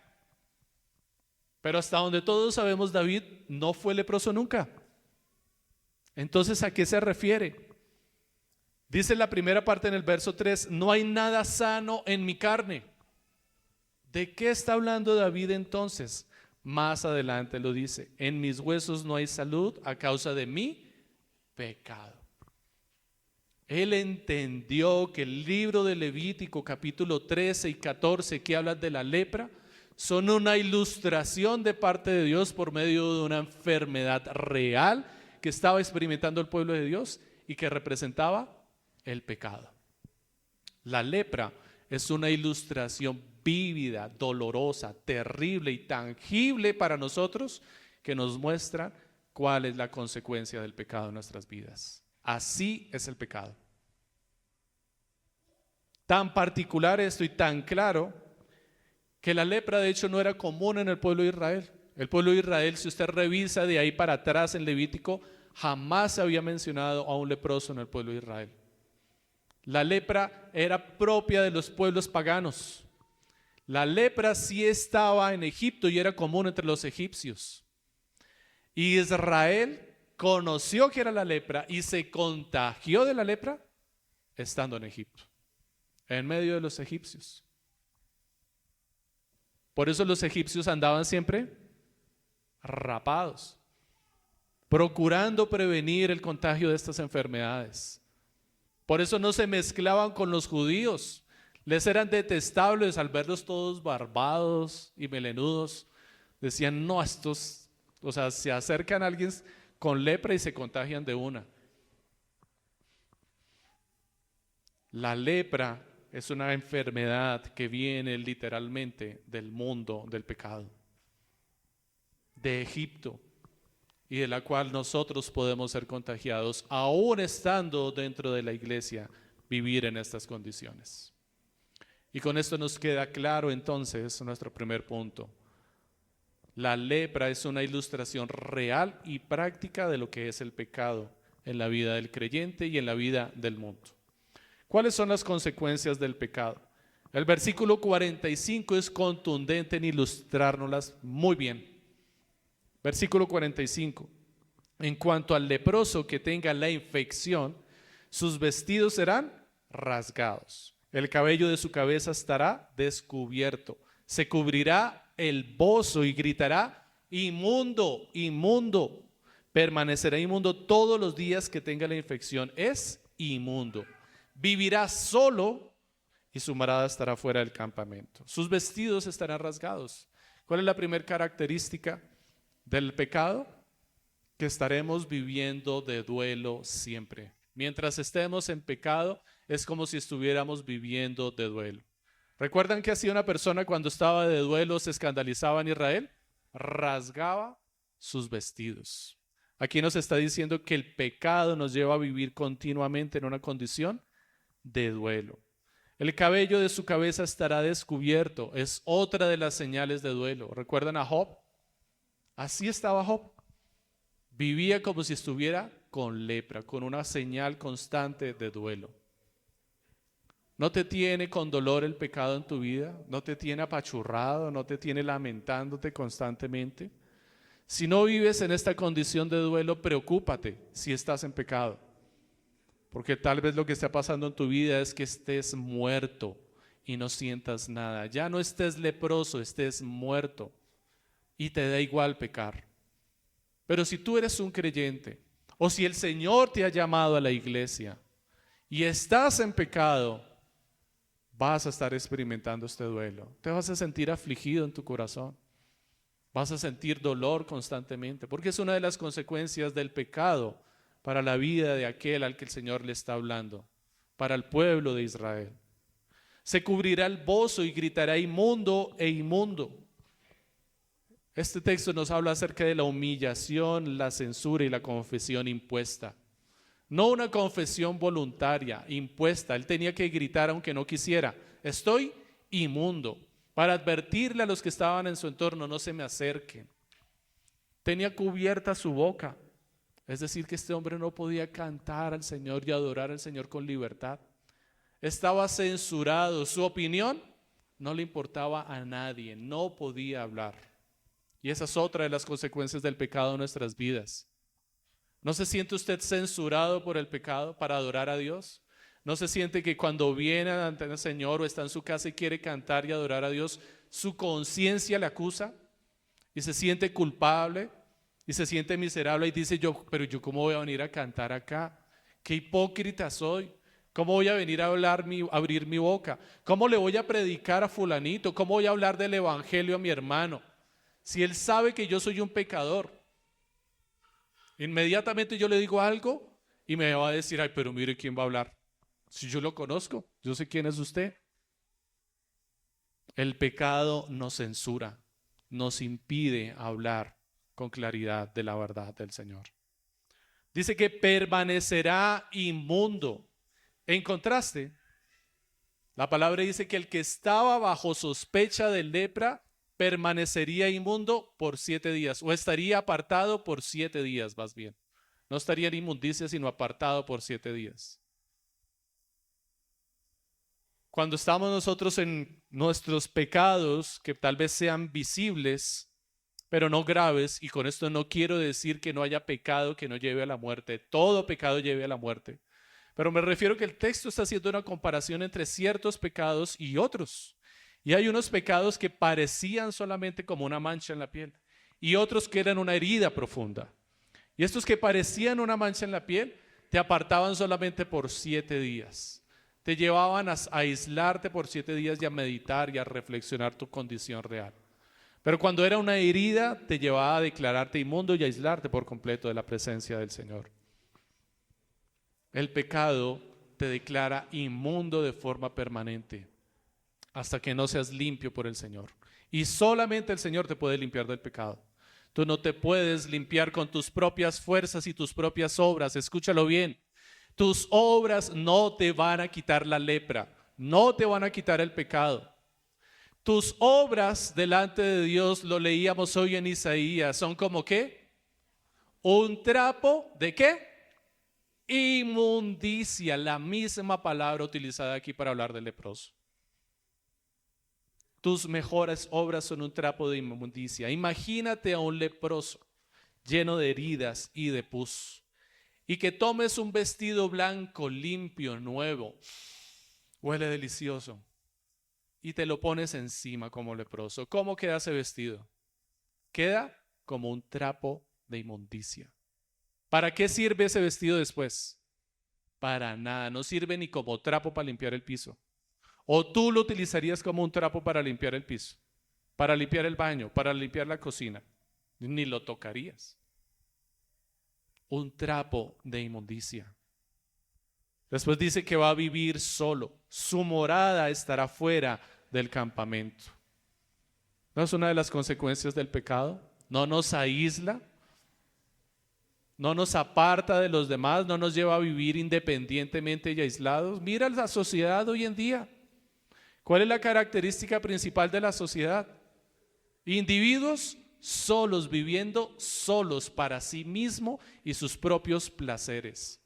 Pero hasta donde todos sabemos, David no fue leproso nunca. Entonces, ¿a qué se refiere? Dice la primera parte en el verso 3, no hay nada sano en mi carne. ¿De qué está hablando David entonces? Más adelante lo dice, en mis huesos no hay salud a causa de mi pecado. Él entendió que el libro de Levítico capítulo 13 y 14 que habla de la lepra son una ilustración de parte de Dios por medio de una enfermedad real que estaba experimentando el pueblo de Dios y que representaba el pecado. La lepra es una ilustración vívida, dolorosa, terrible y tangible para nosotros que nos muestra cuál es la consecuencia del pecado en nuestras vidas. Así es el pecado. Tan particular esto y tan claro que la lepra de hecho no era común en el pueblo de Israel. El pueblo de Israel, si usted revisa de ahí para atrás en Levítico, jamás se había mencionado a un leproso en el pueblo de Israel. La lepra era propia de los pueblos paganos. La lepra sí estaba en Egipto y era común entre los egipcios. Y Israel conoció que era la lepra y se contagió de la lepra estando en Egipto, en medio de los egipcios. Por eso los egipcios andaban siempre rapados, procurando prevenir el contagio de estas enfermedades. Por eso no se mezclaban con los judíos. Les eran detestables al verlos todos barbados y melenudos. Decían, no, estos, o sea, se acercan a alguien con lepra y se contagian de una. La lepra es una enfermedad que viene literalmente del mundo del pecado, de Egipto, y de la cual nosotros podemos ser contagiados, aún estando dentro de la iglesia, vivir en estas condiciones. Y con esto nos queda claro entonces nuestro primer punto. La lepra es una ilustración real y práctica de lo que es el pecado en la vida del creyente y en la vida del mundo. ¿Cuáles son las consecuencias del pecado? El versículo 45 es contundente en ilustrárnoslas muy bien. Versículo 45. En cuanto al leproso que tenga la infección, sus vestidos serán rasgados. El cabello de su cabeza estará descubierto. Se cubrirá el bozo y gritará: inmundo, inmundo. Permanecerá inmundo todos los días que tenga la infección. Es inmundo. Vivirá solo y su morada estará fuera del campamento. Sus vestidos estarán rasgados. ¿Cuál es la primera característica del pecado? Que estaremos viviendo de duelo siempre. Mientras estemos en pecado, es como si estuviéramos viviendo de duelo. ¿Recuerdan qué hacía una persona cuando estaba de duelo, se escandalizaba en Israel? Rasgaba sus vestidos. Aquí nos está diciendo que el pecado nos lleva a vivir continuamente en una condición de duelo. El cabello de su cabeza estará descubierto. Es otra de las señales de duelo. ¿Recuerdan a Job? Así estaba Job. Vivía como si estuviera con lepra, con una señal constante de duelo. ¿No te tiene con dolor el pecado en tu vida? ¿No te tiene apachurrado? ¿No te tiene lamentándote constantemente? Si no vives en esta condición de duelo, preocúpate si estás en pecado. Porque tal vez lo que está pasando en tu vida es que estés muerto y no sientas nada. Ya no estés leproso, estés muerto y te da igual pecar. Pero si tú eres un creyente, o si el Señor te ha llamado a la iglesia y estás en pecado, vas a estar experimentando este duelo. Te vas a sentir afligido en tu corazón. Vas a sentir dolor constantemente, porque es una de las consecuencias del pecado para la vida de aquel al que el Señor le está hablando, para el pueblo de Israel. Se cubrirá el bozo y gritará: inmundo e inmundo. Este texto nos habla acerca de la humillación, la censura y la confesión impuesta. No una confesión voluntaria, impuesta. Él tenía que gritar aunque no quisiera: estoy inmundo, para advertirle a los que estaban en su entorno: no se me acerquen. Tenía cubierta su boca. Es decir, que este hombre no podía cantar al Señor y adorar al Señor con libertad. Estaba censurado. Su opinión no le importaba a nadie. No podía hablar. Y esa es otra de las consecuencias del pecado en nuestras vidas. ¿No se siente usted censurado por el pecado para adorar a Dios? ¿No se siente que cuando viene ante el Señor o está en su casa y quiere cantar y adorar a Dios, su conciencia le acusa y se siente culpable y se siente miserable y dice: pero yo cómo voy a venir a cantar acá? Qué hipócrita soy. ¿Cómo voy a venir a abrir mi boca? ¿Cómo le voy a predicar a fulanito? ¿Cómo voy a hablar del evangelio a mi hermano? Si él sabe que yo soy un pecador. Inmediatamente yo le digo algo y me va a decir: ay, pero mire quién va a hablar. Si yo lo conozco, yo sé quién es usted. El pecado nos censura, nos impide hablar con claridad de la verdad del Señor. Dice que permanecerá inmundo. En contraste, la palabra dice que el que estaba bajo sospecha de lepra permanecería inmundo por 7 días, o estaría apartado por 7 días más bien. No estaría en inmundicia, sino apartado por 7 días. Cuando estamos nosotros en nuestros pecados, que tal vez sean visibles, pero no graves, y con esto no quiero decir que no haya pecado que no lleve a la muerte. Todo pecado lleve a la muerte. Pero me refiero que el texto está haciendo una comparación entre ciertos pecados y otros. Y hay unos pecados que parecían solamente como una mancha en la piel y otros que eran una herida profunda. Y estos que parecían una mancha en la piel te apartaban solamente por 7 días. Te llevaban a aislarte por 7 días y a meditar y a reflexionar tu condición real. Pero cuando era una herida te llevaba a declararte inmundo y a aislarte por completo de la presencia del Señor. El pecado te declara inmundo de forma permanente hasta que no seas limpio por el Señor. Y solamente el Señor te puede limpiar del pecado. Tú no te puedes limpiar con tus propias fuerzas y tus propias obras. Escúchalo bien. Tus obras no te van a quitar la lepra, no te van a quitar el pecado. Tus obras delante de Dios, lo leíamos hoy en Isaías, son como ¿qué? Un trapo ¿de qué? Inmundicia, la misma palabra utilizada aquí para hablar del leproso. Tus mejores obras son un trapo de inmundicia. Imagínate a un leproso lleno de heridas y de pus, y que tomes un vestido blanco, limpio, nuevo, huele delicioso, y te lo pones encima como leproso. ¿Cómo queda ese vestido? Queda como un trapo de inmundicia. ¿Para qué sirve ese vestido después? Para nada, no sirve ni como trapo para limpiar el piso. ¿O tú lo utilizarías como un trapo para limpiar el piso, para limpiar el baño, para limpiar la cocina? Ni lo tocarías. Un trapo de inmundicia. Después dice que va a vivir solo. Su morada estará fuera del campamento. ¿No es una de las consecuencias del pecado? No nos aísla, no nos aparta de los demás, no nos lleva a vivir independientemente y aislados. Mira la sociedad hoy en día. ¿Cuál es la característica principal de la sociedad? Individuos solos, viviendo solos para sí mismos y sus propios placeres.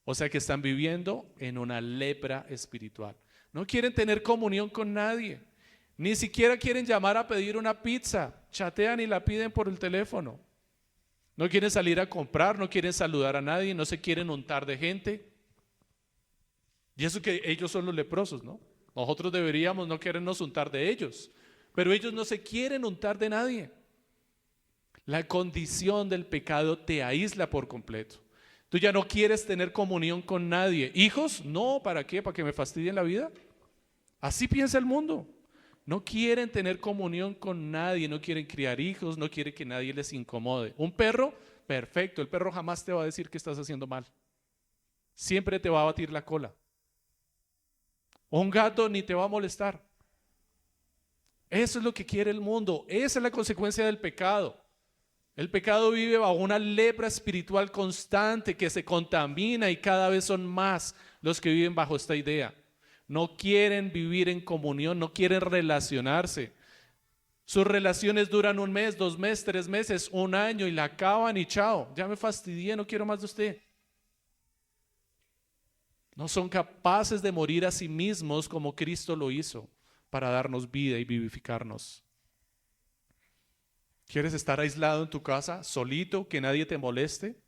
O sea que están viviendo en una lepra espiritual. No quieren tener comunión con nadie. Ni siquiera quieren llamar a pedir una pizza. Chatean y la piden por el teléfono. No quieren salir a comprar, no quieren saludar a nadie, no se quieren untar de gente. Y eso que ellos son los leprosos, ¿no? Nosotros deberíamos no querernos untar de ellos, pero ellos no se quieren untar de nadie. La condición del pecado te aísla por completo. Tú ya no quieres tener comunión con nadie. ¿Hijos? No, ¿para qué? ¿Para que me fastidien la vida? Así piensa el mundo. No quieren tener comunión con nadie, no quieren criar hijos, no quieren que nadie les incomode. Un perro, perfecto, el perro jamás te va a decir que estás haciendo mal. Siempre te va a batir la cola. Un gato ni te va a molestar. Eso es lo que quiere el mundo. Esa es la consecuencia del pecado. El pecado vive bajo una lepra espiritual constante que se contamina y cada vez son más los que viven bajo esta idea. No quieren vivir en comunión, no quieren relacionarse. Sus relaciones duran 1 mes, 2 meses, 3 meses, 1 año y la acaban y chao. Ya me fastidié, no quiero más de usted. No son capaces de morir a sí mismos como Cristo lo hizo para darnos vida y vivificarnos. ¿Quieres estar aislado en tu casa, solito, que nadie te moleste?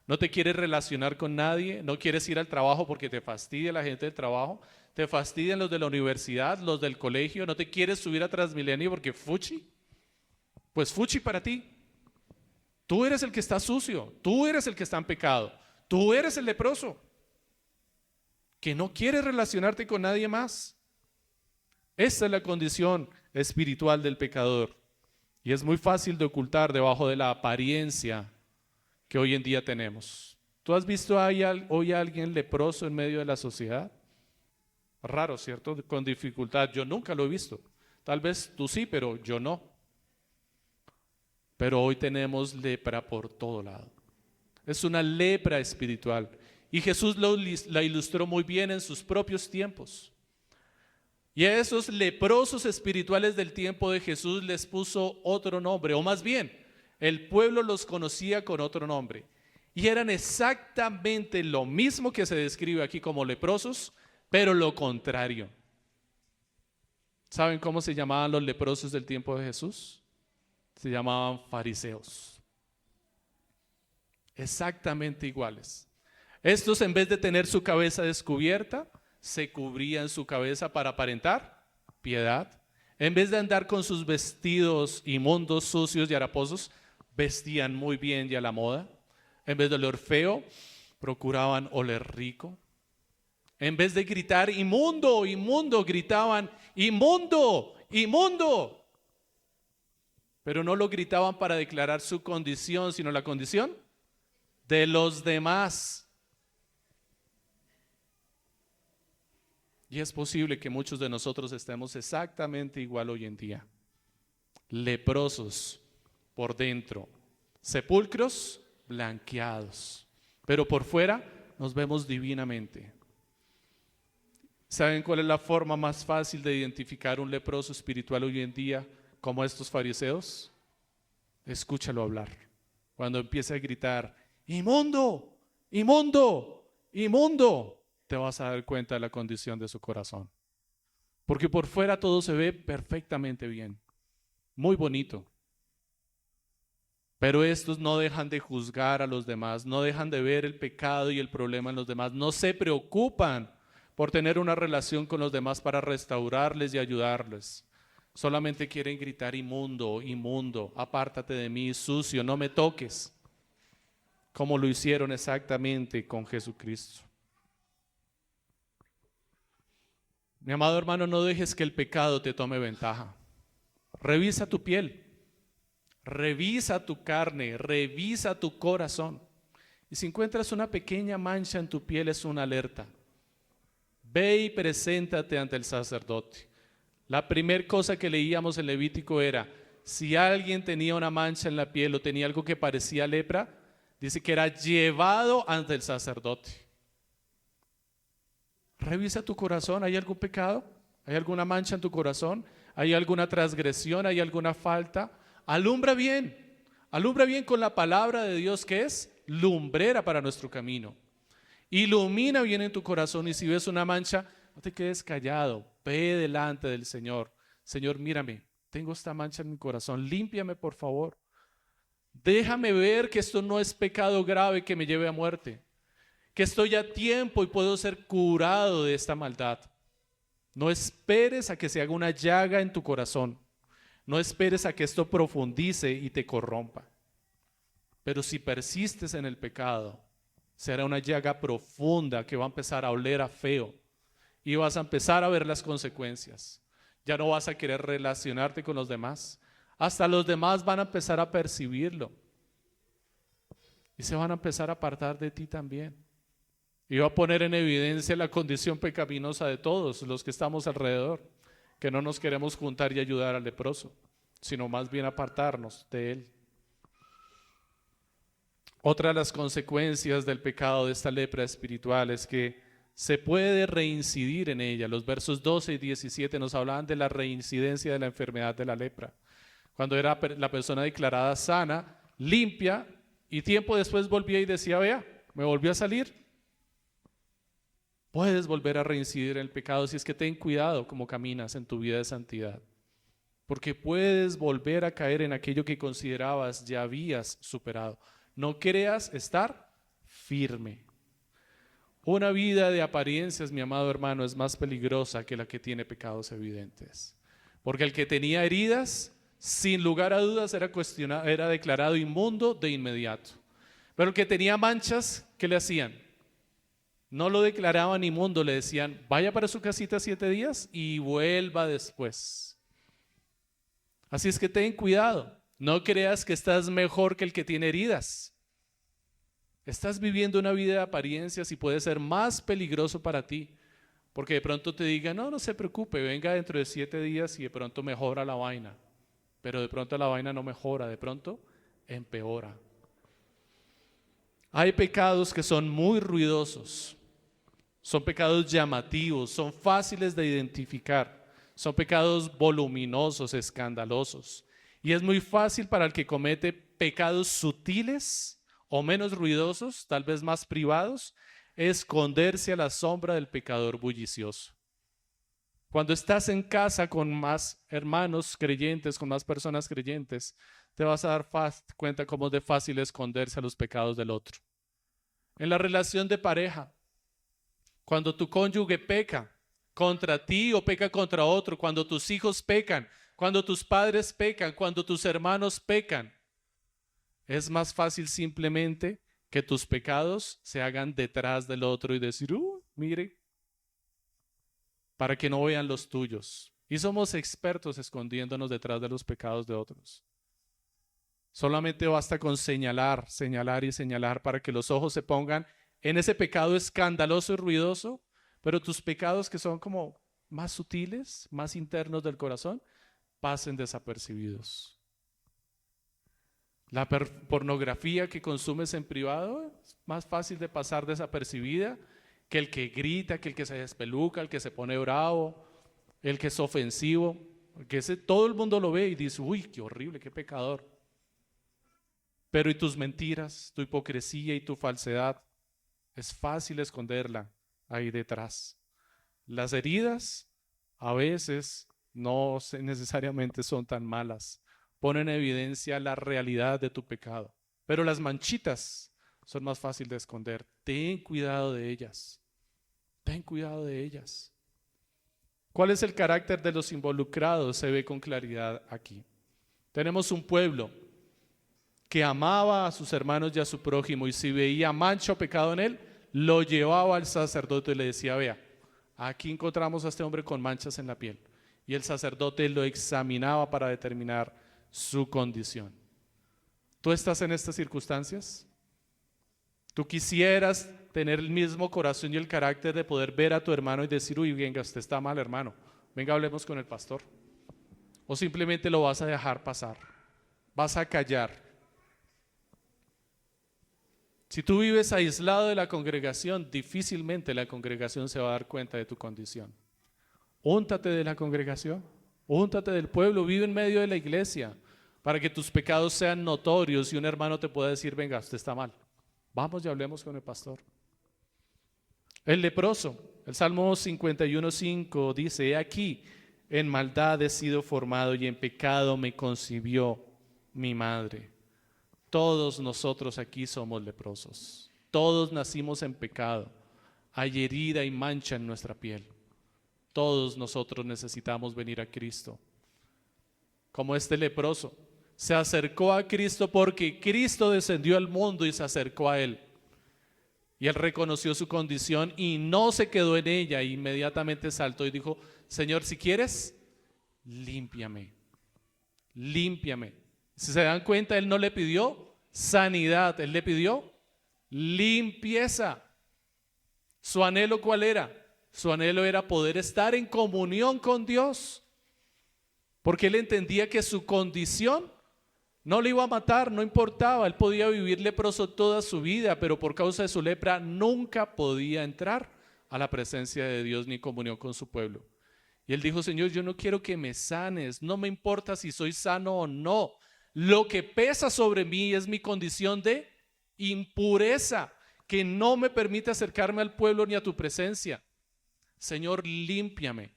¿No te quieres relacionar con nadie? ¿No quieres ir al trabajo porque te fastidia la gente del trabajo? ¿Te fastidian los de la universidad, los del colegio? ¿No te quieres subir a Transmilenio porque fuchi? Pues fuchi para ti. Tú eres el que está sucio, tú eres el que está en pecado, tú eres el leproso, que no quiere relacionarte con nadie más. Esta es la condición espiritual del pecador. Y es muy fácil de ocultar debajo de la apariencia que hoy en día tenemos. ¿Tú has visto hoy a alguien leproso en medio de la sociedad? Raro, ¿cierto? Con dificultad. Yo nunca lo he visto. Tal vez tú sí, pero yo no. Pero hoy tenemos lepra por todo lado. Es una lepra espiritual. Y Jesús la ilustró muy bien en sus propios tiempos. Y a esos leprosos espirituales del tiempo de Jesús les puso otro nombre, o más bien, el pueblo los conocía con otro nombre. Y eran exactamente lo mismo que se describe aquí como leprosos, pero lo contrario. ¿Saben cómo se llamaban los leprosos del tiempo de Jesús? Se llamaban fariseos. Exactamente iguales. Estos, en vez de tener su cabeza descubierta, se cubrían su cabeza para aparentar piedad. En vez de andar con sus vestidos inmundos, sucios y haraposos, vestían muy bien y a la moda. En vez de oler feo, procuraban oler rico. En vez de gritar inmundo, inmundo, gritaban inmundo, inmundo. Pero no lo gritaban para declarar su condición, sino la condición de los demás. Y es posible que muchos de nosotros estemos exactamente igual hoy en día. Leprosos por dentro, sepulcros blanqueados, pero por fuera nos vemos divinamente. ¿Saben cuál es la forma más fácil de identificar un leproso espiritual hoy en día como estos fariseos? Escúchalo hablar. Cuando empieza a gritar, inmundo, inmundo, inmundo, te vas a dar cuenta de la condición de su corazón. Porque por fuera todo se ve perfectamente bien, muy bonito. Pero estos no dejan de juzgar a los demás, no dejan de ver el pecado y el problema en los demás, no se preocupan por tener una relación con los demás para restaurarles y ayudarles. Solamente quieren gritar inmundo, inmundo, apártate de mí, sucio, no me toques, como lo hicieron exactamente con Jesucristo. Mi amado hermano, no dejes que el pecado te tome ventaja. Revisa tu piel. Revisa tu carne, revisa tu corazón. Y si encuentras una pequeña mancha en tu piel, es una alerta. Ve y preséntate ante el sacerdote. La primera cosa que leíamos en Levítico era, si alguien tenía una mancha en la piel o tenía algo que parecía lepra, dice que era llevado ante el sacerdote. Revisa tu corazón, ¿hay algún pecado? ¿Hay alguna mancha en tu corazón? ¿Hay alguna transgresión? ¿Hay alguna falta? Alumbra bien con la palabra de Dios, que es lumbrera para nuestro camino. Ilumina bien en tu corazón, y si ves una mancha, no te quedes callado, ve delante del Señor. Señor, mírame, tengo esta mancha en mi corazón, límpiame por favor. Déjame ver que esto no es pecado grave que me lleve a muerte, que estoy a tiempo y puedo ser curado de esta maldad. No esperes a que se haga una llaga en tu corazón. No esperes a que esto profundice y te corrompa. Pero si persistes en el pecado, será una llaga profunda que va a empezar a oler a feo y vas a empezar a ver las consecuencias. Ya no vas a querer relacionarte con los demás. Hasta los demás van a empezar a percibirlo y se van a empezar a apartar de ti también. Y va a poner en evidencia la condición pecaminosa de todos los que estamos alrededor, que no nos queremos juntar y ayudar al leproso, sino más bien apartarnos de él. Otra de las consecuencias del pecado de esta lepra espiritual es que se puede reincidir en ella. Los versos 12 y 17 nos hablaban de la reincidencia de la enfermedad de la lepra. Cuando era la persona declarada sana, limpia, y tiempo después volvía y decía, vea, me volvió a salir. Puedes volver a reincidir en el pecado, si es que ten cuidado cómo caminas en tu vida de santidad, porque puedes volver a caer en aquello que considerabas ya habías superado. No creas estar firme. Una vida de apariencias, mi amado hermano, es más peligrosa que la que tiene pecados evidentes, porque el que tenía heridas, sin lugar a dudas, era declarado inmundo de inmediato. Pero el que tenía manchas, ¿qué le hacían? No lo declaraban inmundo, le decían, vaya para su casita 7 días y vuelva después. Así es que ten cuidado, no creas que estás mejor que el que tiene heridas. Estás viviendo una vida de apariencias y puede ser más peligroso para ti, porque de pronto te digan, no se preocupe, venga dentro de 7 días y de pronto mejora la vaina. Pero de pronto la vaina no mejora, de pronto empeora. Hay pecados que son muy ruidosos, son pecados llamativos, son fáciles de identificar, son pecados voluminosos, escandalosos. Y es muy fácil para el que comete pecados sutiles o menos ruidosos, tal vez más privados, esconderse a la sombra del pecador bullicioso. Cuando estás en casa con más hermanos creyentes, con más personas creyentes, te vas a dar cuenta cómo es de fácil esconderse a los pecados del otro. En la relación de pareja, cuando tu cónyuge peca contra ti o peca contra otro, cuando tus hijos pecan, cuando tus padres pecan, cuando tus hermanos pecan, es más fácil simplemente que tus pecados se hagan detrás del otro y decir, mire, para que no vean los tuyos. Y somos expertos escondiéndonos detrás de los pecados de otros. Solamente basta con señalar, señalar y señalar para que los ojos se pongan en ese pecado escandaloso y ruidoso, pero tus pecados que son como más sutiles, más internos del corazón, pasen desapercibidos. La pornografía que consumes en privado es más fácil de pasar desapercibida que el que grita, que el que se despeluca, el que se pone bravo, el que es ofensivo, porque todo el mundo lo ve y dice, uy, qué horrible, qué pecador. Pero ¿y tus mentiras, tu hipocresía y tu falsedad? Es fácil esconderla ahí detrás. Las heridas a veces no necesariamente son tan malas. Ponen en evidencia la realidad de tu pecado. Pero las manchitas son más fáciles de esconder. Ten cuidado de ellas. Ten cuidado de ellas. ¿Cuál es el carácter de los involucrados? Se ve con claridad aquí. Tenemos un pueblo que amaba a sus hermanos y a su prójimo, y si veía mancha o pecado en él, lo llevaba al sacerdote y le decía: vea, aquí encontramos a este hombre con manchas en la piel. Y el sacerdote lo examinaba para determinar su condición. ¿Tú estás en estas circunstancias? ¿Tú quisieras tener el mismo corazón y el carácter de poder ver a tu hermano y decir: uy, venga, usted está mal, hermano, venga, hablemos con el pastor? ¿O simplemente lo vas a dejar pasar? ¿Vas a callar? Si tú vives aislado de la congregación, difícilmente la congregación se va a dar cuenta de tu condición. Úntate de la congregación, úntate del pueblo, vive en medio de la iglesia para que tus pecados sean notorios y un hermano te pueda decir: venga, usted está mal, vamos y hablemos con el pastor. El leproso, el Salmo 51:5 dice: he aquí, en maldad he sido formado y en pecado me concibió mi madre. Todos nosotros aquí somos leprosos. Todos nacimos en pecado. Hay herida y mancha en nuestra piel. Todos nosotros necesitamos venir a Cristo. Como este leproso se acercó a Cristo porque Cristo descendió al mundo y se acercó a él. Y él reconoció su condición y no se quedó en ella. Inmediatamente saltó y dijo: Señor, si quieres, límpiame. Límpiame. Si se dan cuenta, él no le pidió sanidad, él le pidió limpieza. ¿Su anhelo cuál era? Su anhelo era poder estar en comunión con Dios, porque él entendía que su condición no le iba a matar, no importaba. Él podía vivir leproso toda su vida, pero por causa de su lepra nunca podía entrar a la presencia de Dios ni en comunión con su pueblo. Y él dijo: Señor, yo no quiero que me sanes, no me importa si soy sano o no. Lo que pesa sobre mí es mi condición de impureza, que no me permite acercarme al pueblo ni a tu presencia. Señor, límpiame.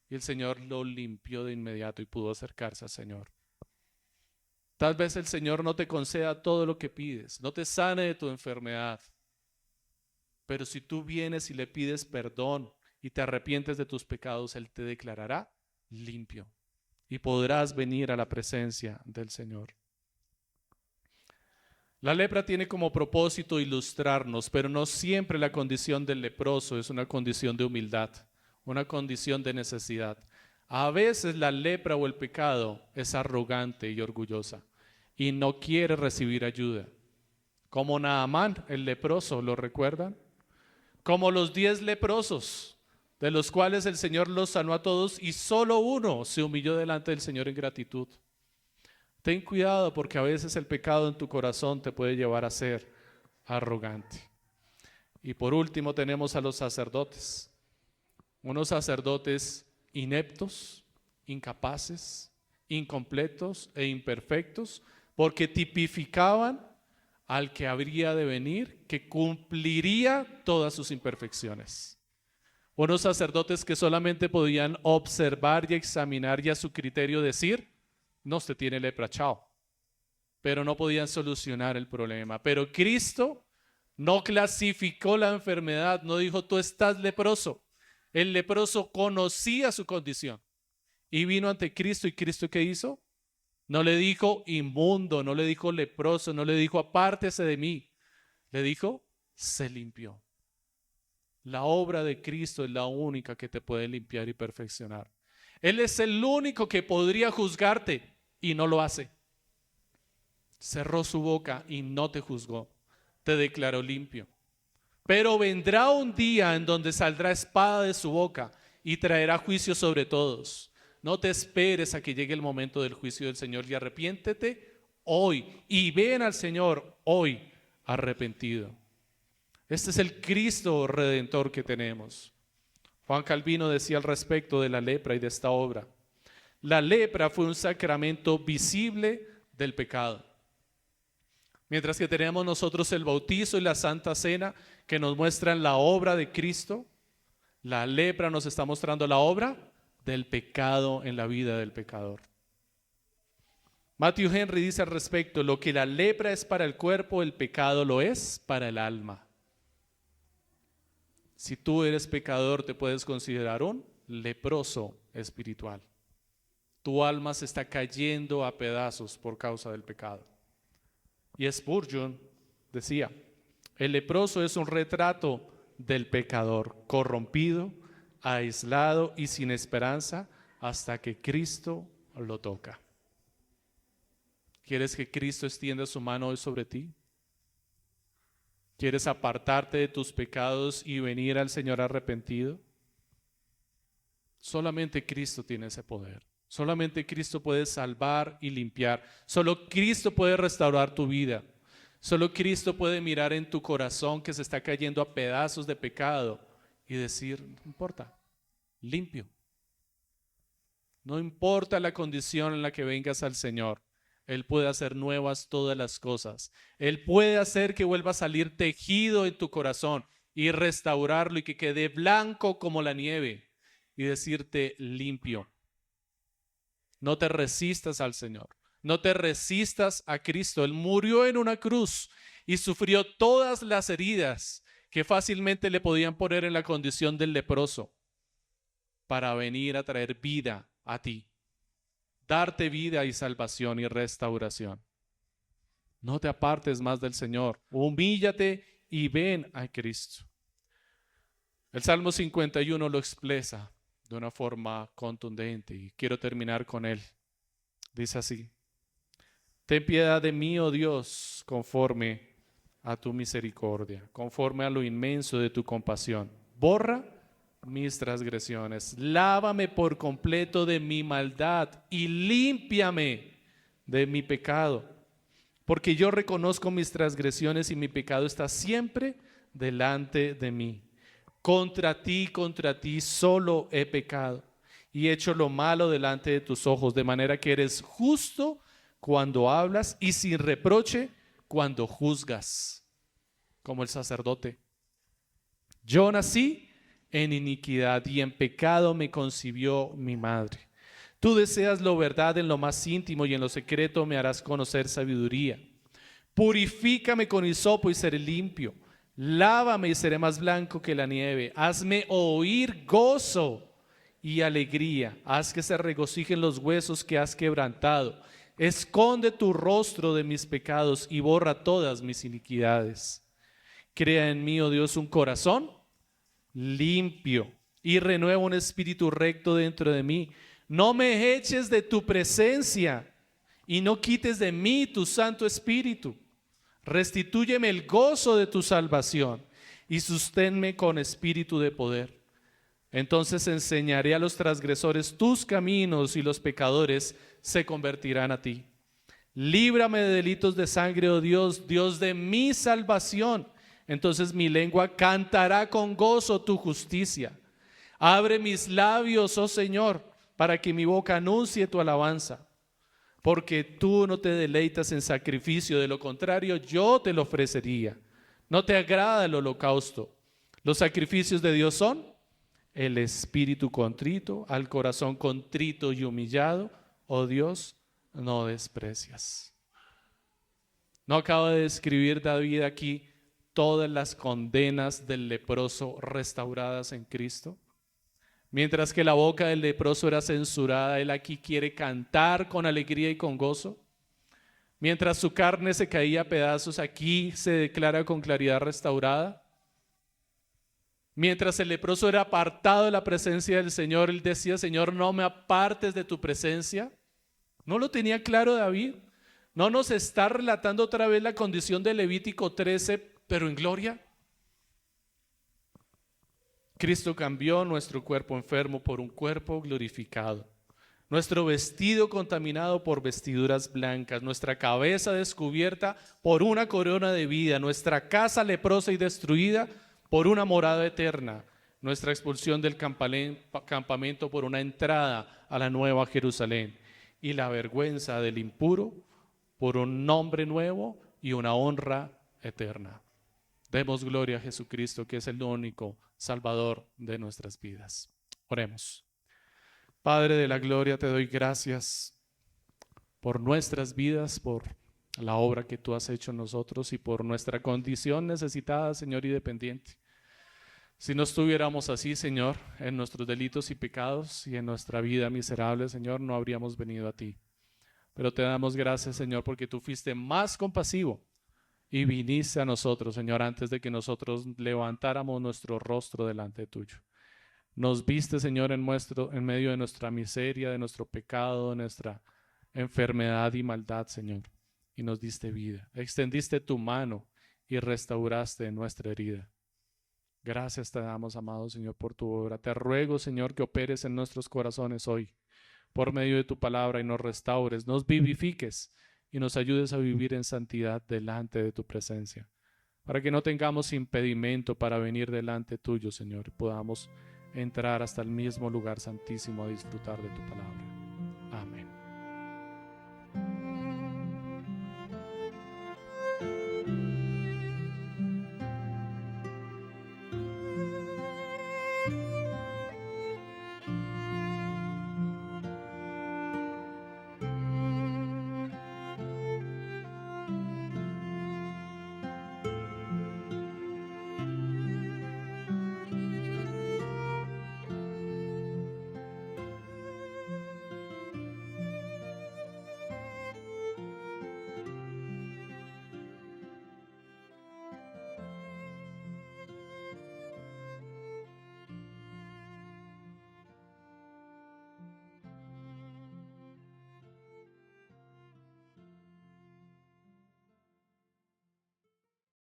Y el Señor lo limpió de inmediato y pudo acercarse al Señor. Tal vez el Señor no te conceda todo lo que pides, no te sane de tu enfermedad, pero si tú vienes y le pides perdón y te arrepientes de tus pecados, Él te declarará limpio y podrás venir a la presencia del Señor. La lepra tiene como propósito ilustrarnos, pero no siempre la condición del leproso es una condición de humildad, una condición de necesidad. A veces la lepra o el pecado es arrogante y orgullosa y no quiere recibir ayuda. Como Naamán, el leproso, ¿lo recuerdan? Como los 10 leprosos, de los cuales el Señor los sanó a todos y solo uno se humilló delante del Señor en gratitud. Ten cuidado, porque a veces el pecado en tu corazón te puede llevar a ser arrogante. Y por último tenemos a los sacerdotes. Unos sacerdotes ineptos, incapaces, incompletos e imperfectos, porque tipificaban al que habría de venir, que cumpliría todas sus imperfecciones. Unos sacerdotes que solamente podían observar y examinar y a su criterio decir: no, usted tiene lepra, chao. Pero no podían solucionar el problema. Pero Cristo no clasificó la enfermedad, no dijo: tú estás leproso. El leproso conocía su condición y vino ante Cristo. ¿Y Cristo qué hizo? No le dijo inmundo, no le dijo leproso, no le dijo apártese de mí. Le dijo: se limpió. La obra de Cristo es la única que te puede limpiar y perfeccionar. Él es el único que podría juzgarte y no lo hace. Cerró su boca y no te juzgó, te declaró limpio. Pero vendrá un día en donde saldrá espada de su boca y traerá juicio sobre todos. No te esperes a que llegue el momento del juicio del Señor y arrepiéntete hoy y ven al Señor hoy arrepentido. Este es el Cristo Redentor que tenemos. Juan Calvino decía al respecto de la lepra y de esta obra: la lepra fue un sacramento visible del pecado. Mientras que tenemos nosotros el bautizo y la Santa Cena, que nos muestran la obra de Cristo. La lepra nos está mostrando la obra del pecado en la vida del pecador. Matthew Henry dice al respecto: lo que la lepra es para el cuerpo, el pecado lo es para el alma. Si tú eres pecador, te puedes considerar un leproso espiritual. Tu alma se está cayendo a pedazos por causa del pecado. Y Spurgeon decía: el leproso es un retrato del pecador, corrompido, aislado y sin esperanza hasta que Cristo lo toca. ¿Quieres que Cristo extienda su mano hoy sobre ti? ¿Quieres apartarte de tus pecados y venir al Señor arrepentido? Solamente Cristo tiene ese poder. Solamente Cristo puede salvar y limpiar. Solo Cristo puede restaurar tu vida. Solo Cristo puede mirar en tu corazón que se está cayendo a pedazos de pecado y decir: no importa, limpio. No importa la condición en la que vengas al Señor, Él puede hacer nuevas todas las cosas. Él puede hacer que vuelva a salir tejido en tu corazón y restaurarlo y que quede blanco como la nieve y decirte: limpio. No te resistas al Señor. No te resistas a Cristo. Él murió en una cruz y sufrió todas las heridas que fácilmente le podían poner en la condición del leproso para venir a traer vida a ti, darte vida y salvación y restauración. No te apartes más del Señor. Humíllate y ven a Cristo. El Salmo 51 lo expresa de una forma contundente y quiero terminar con él. Dice así: ten piedad de mí, oh Dios, conforme a tu misericordia, conforme a lo inmenso de tu compasión. Borra mis transgresiones, lávame por completo de mi maldad y límpiame de mi pecado, porque yo reconozco mis transgresiones y mi pecado está siempre delante de mí. Contra ti solo he pecado y he hecho lo malo delante de tus ojos, de manera que eres justo cuando hablas y sin reproche cuando juzgas, como el sacerdote. Yo nací en iniquidad y en pecado me concibió mi madre. Tú deseas lo verdad en lo más íntimo y en lo secreto me harás conocer sabiduría. Purifícame con hisopo y seré limpio. Lávame y seré más blanco que la nieve. Hazme oír gozo y alegría. Haz que se regocijen los huesos que has quebrantado. Esconde tu rostro de mis pecados y borra todas mis iniquidades. Crea en mí, oh Dios, un corazón limpio y renueva un espíritu recto dentro de mí. No me eches de tu presencia y no quites de mí tu Santo Espíritu. Restitúyeme el gozo de tu salvación y susténme con espíritu de poder. Entonces enseñaré a los transgresores tus caminos y los pecadores se convertirán a ti. Líbrame de delitos de sangre, oh Dios, Dios de mi salvación. Entonces mi lengua cantará con gozo tu justicia. Abre mis labios, oh Señor, para que mi boca anuncie tu alabanza. Porque tú no te deleitas en sacrificio, de lo contrario yo te lo ofrecería. No te agrada el holocausto. Los sacrificios de Dios son el espíritu contrito, al corazón contrito y humillado, oh Dios, no desprecias. ¿No acaba de describir David aquí todas las condenas del leproso restauradas en Cristo? Mientras que la boca del leproso era censurada, él aquí quiere cantar con alegría y con gozo. Mientras su carne se caía a pedazos, aquí se declara con claridad restaurada. Mientras el leproso era apartado de la presencia del Señor, él decía: Señor, no me apartes de tu presencia. ¿No lo tenía claro David? ¿No nos está relatando otra vez la condición de Levítico 13, pero en gloria? Cristo cambió nuestro cuerpo enfermo por un cuerpo glorificado, nuestro vestido contaminado por vestiduras blancas, nuestra cabeza descubierta por una corona de vida, nuestra casa leprosa y destruida por una morada eterna, nuestra expulsión del campamento por una entrada a la nueva Jerusalén y la vergüenza del impuro por un nombre nuevo y una honra eterna. Demos gloria a Jesucristo, que es el único Salvador de nuestras vidas. Oremos. Padre de la gloria, te doy gracias por nuestras vidas, por la obra que tú has hecho en nosotros y por nuestra condición necesitada, Señor, y dependiente. Si no estuviéramos así, Señor, en nuestros delitos y pecados y en nuestra vida miserable, Señor, no habríamos venido a ti. Pero te damos gracias, Señor, porque tú fuiste más compasivo y viniste a nosotros, Señor, antes de que nosotros levantáramos nuestro rostro delante tuyo. Nos viste, Señor, en medio de nuestra miseria, de nuestro pecado, de nuestra enfermedad y maldad, Señor, y nos diste vida. Extendiste tu mano y restauraste nuestra herida. Gracias te damos, amado Señor, por tu obra. Te ruego, Señor, que operes en nuestros corazones hoy, por medio de tu palabra, y nos restaures, nos vivifiques y nos ayudes a vivir en santidad delante de tu presencia, para que no tengamos impedimento para venir delante tuyo, Señor, y podamos entrar hasta el mismo lugar santísimo a disfrutar de tu palabra.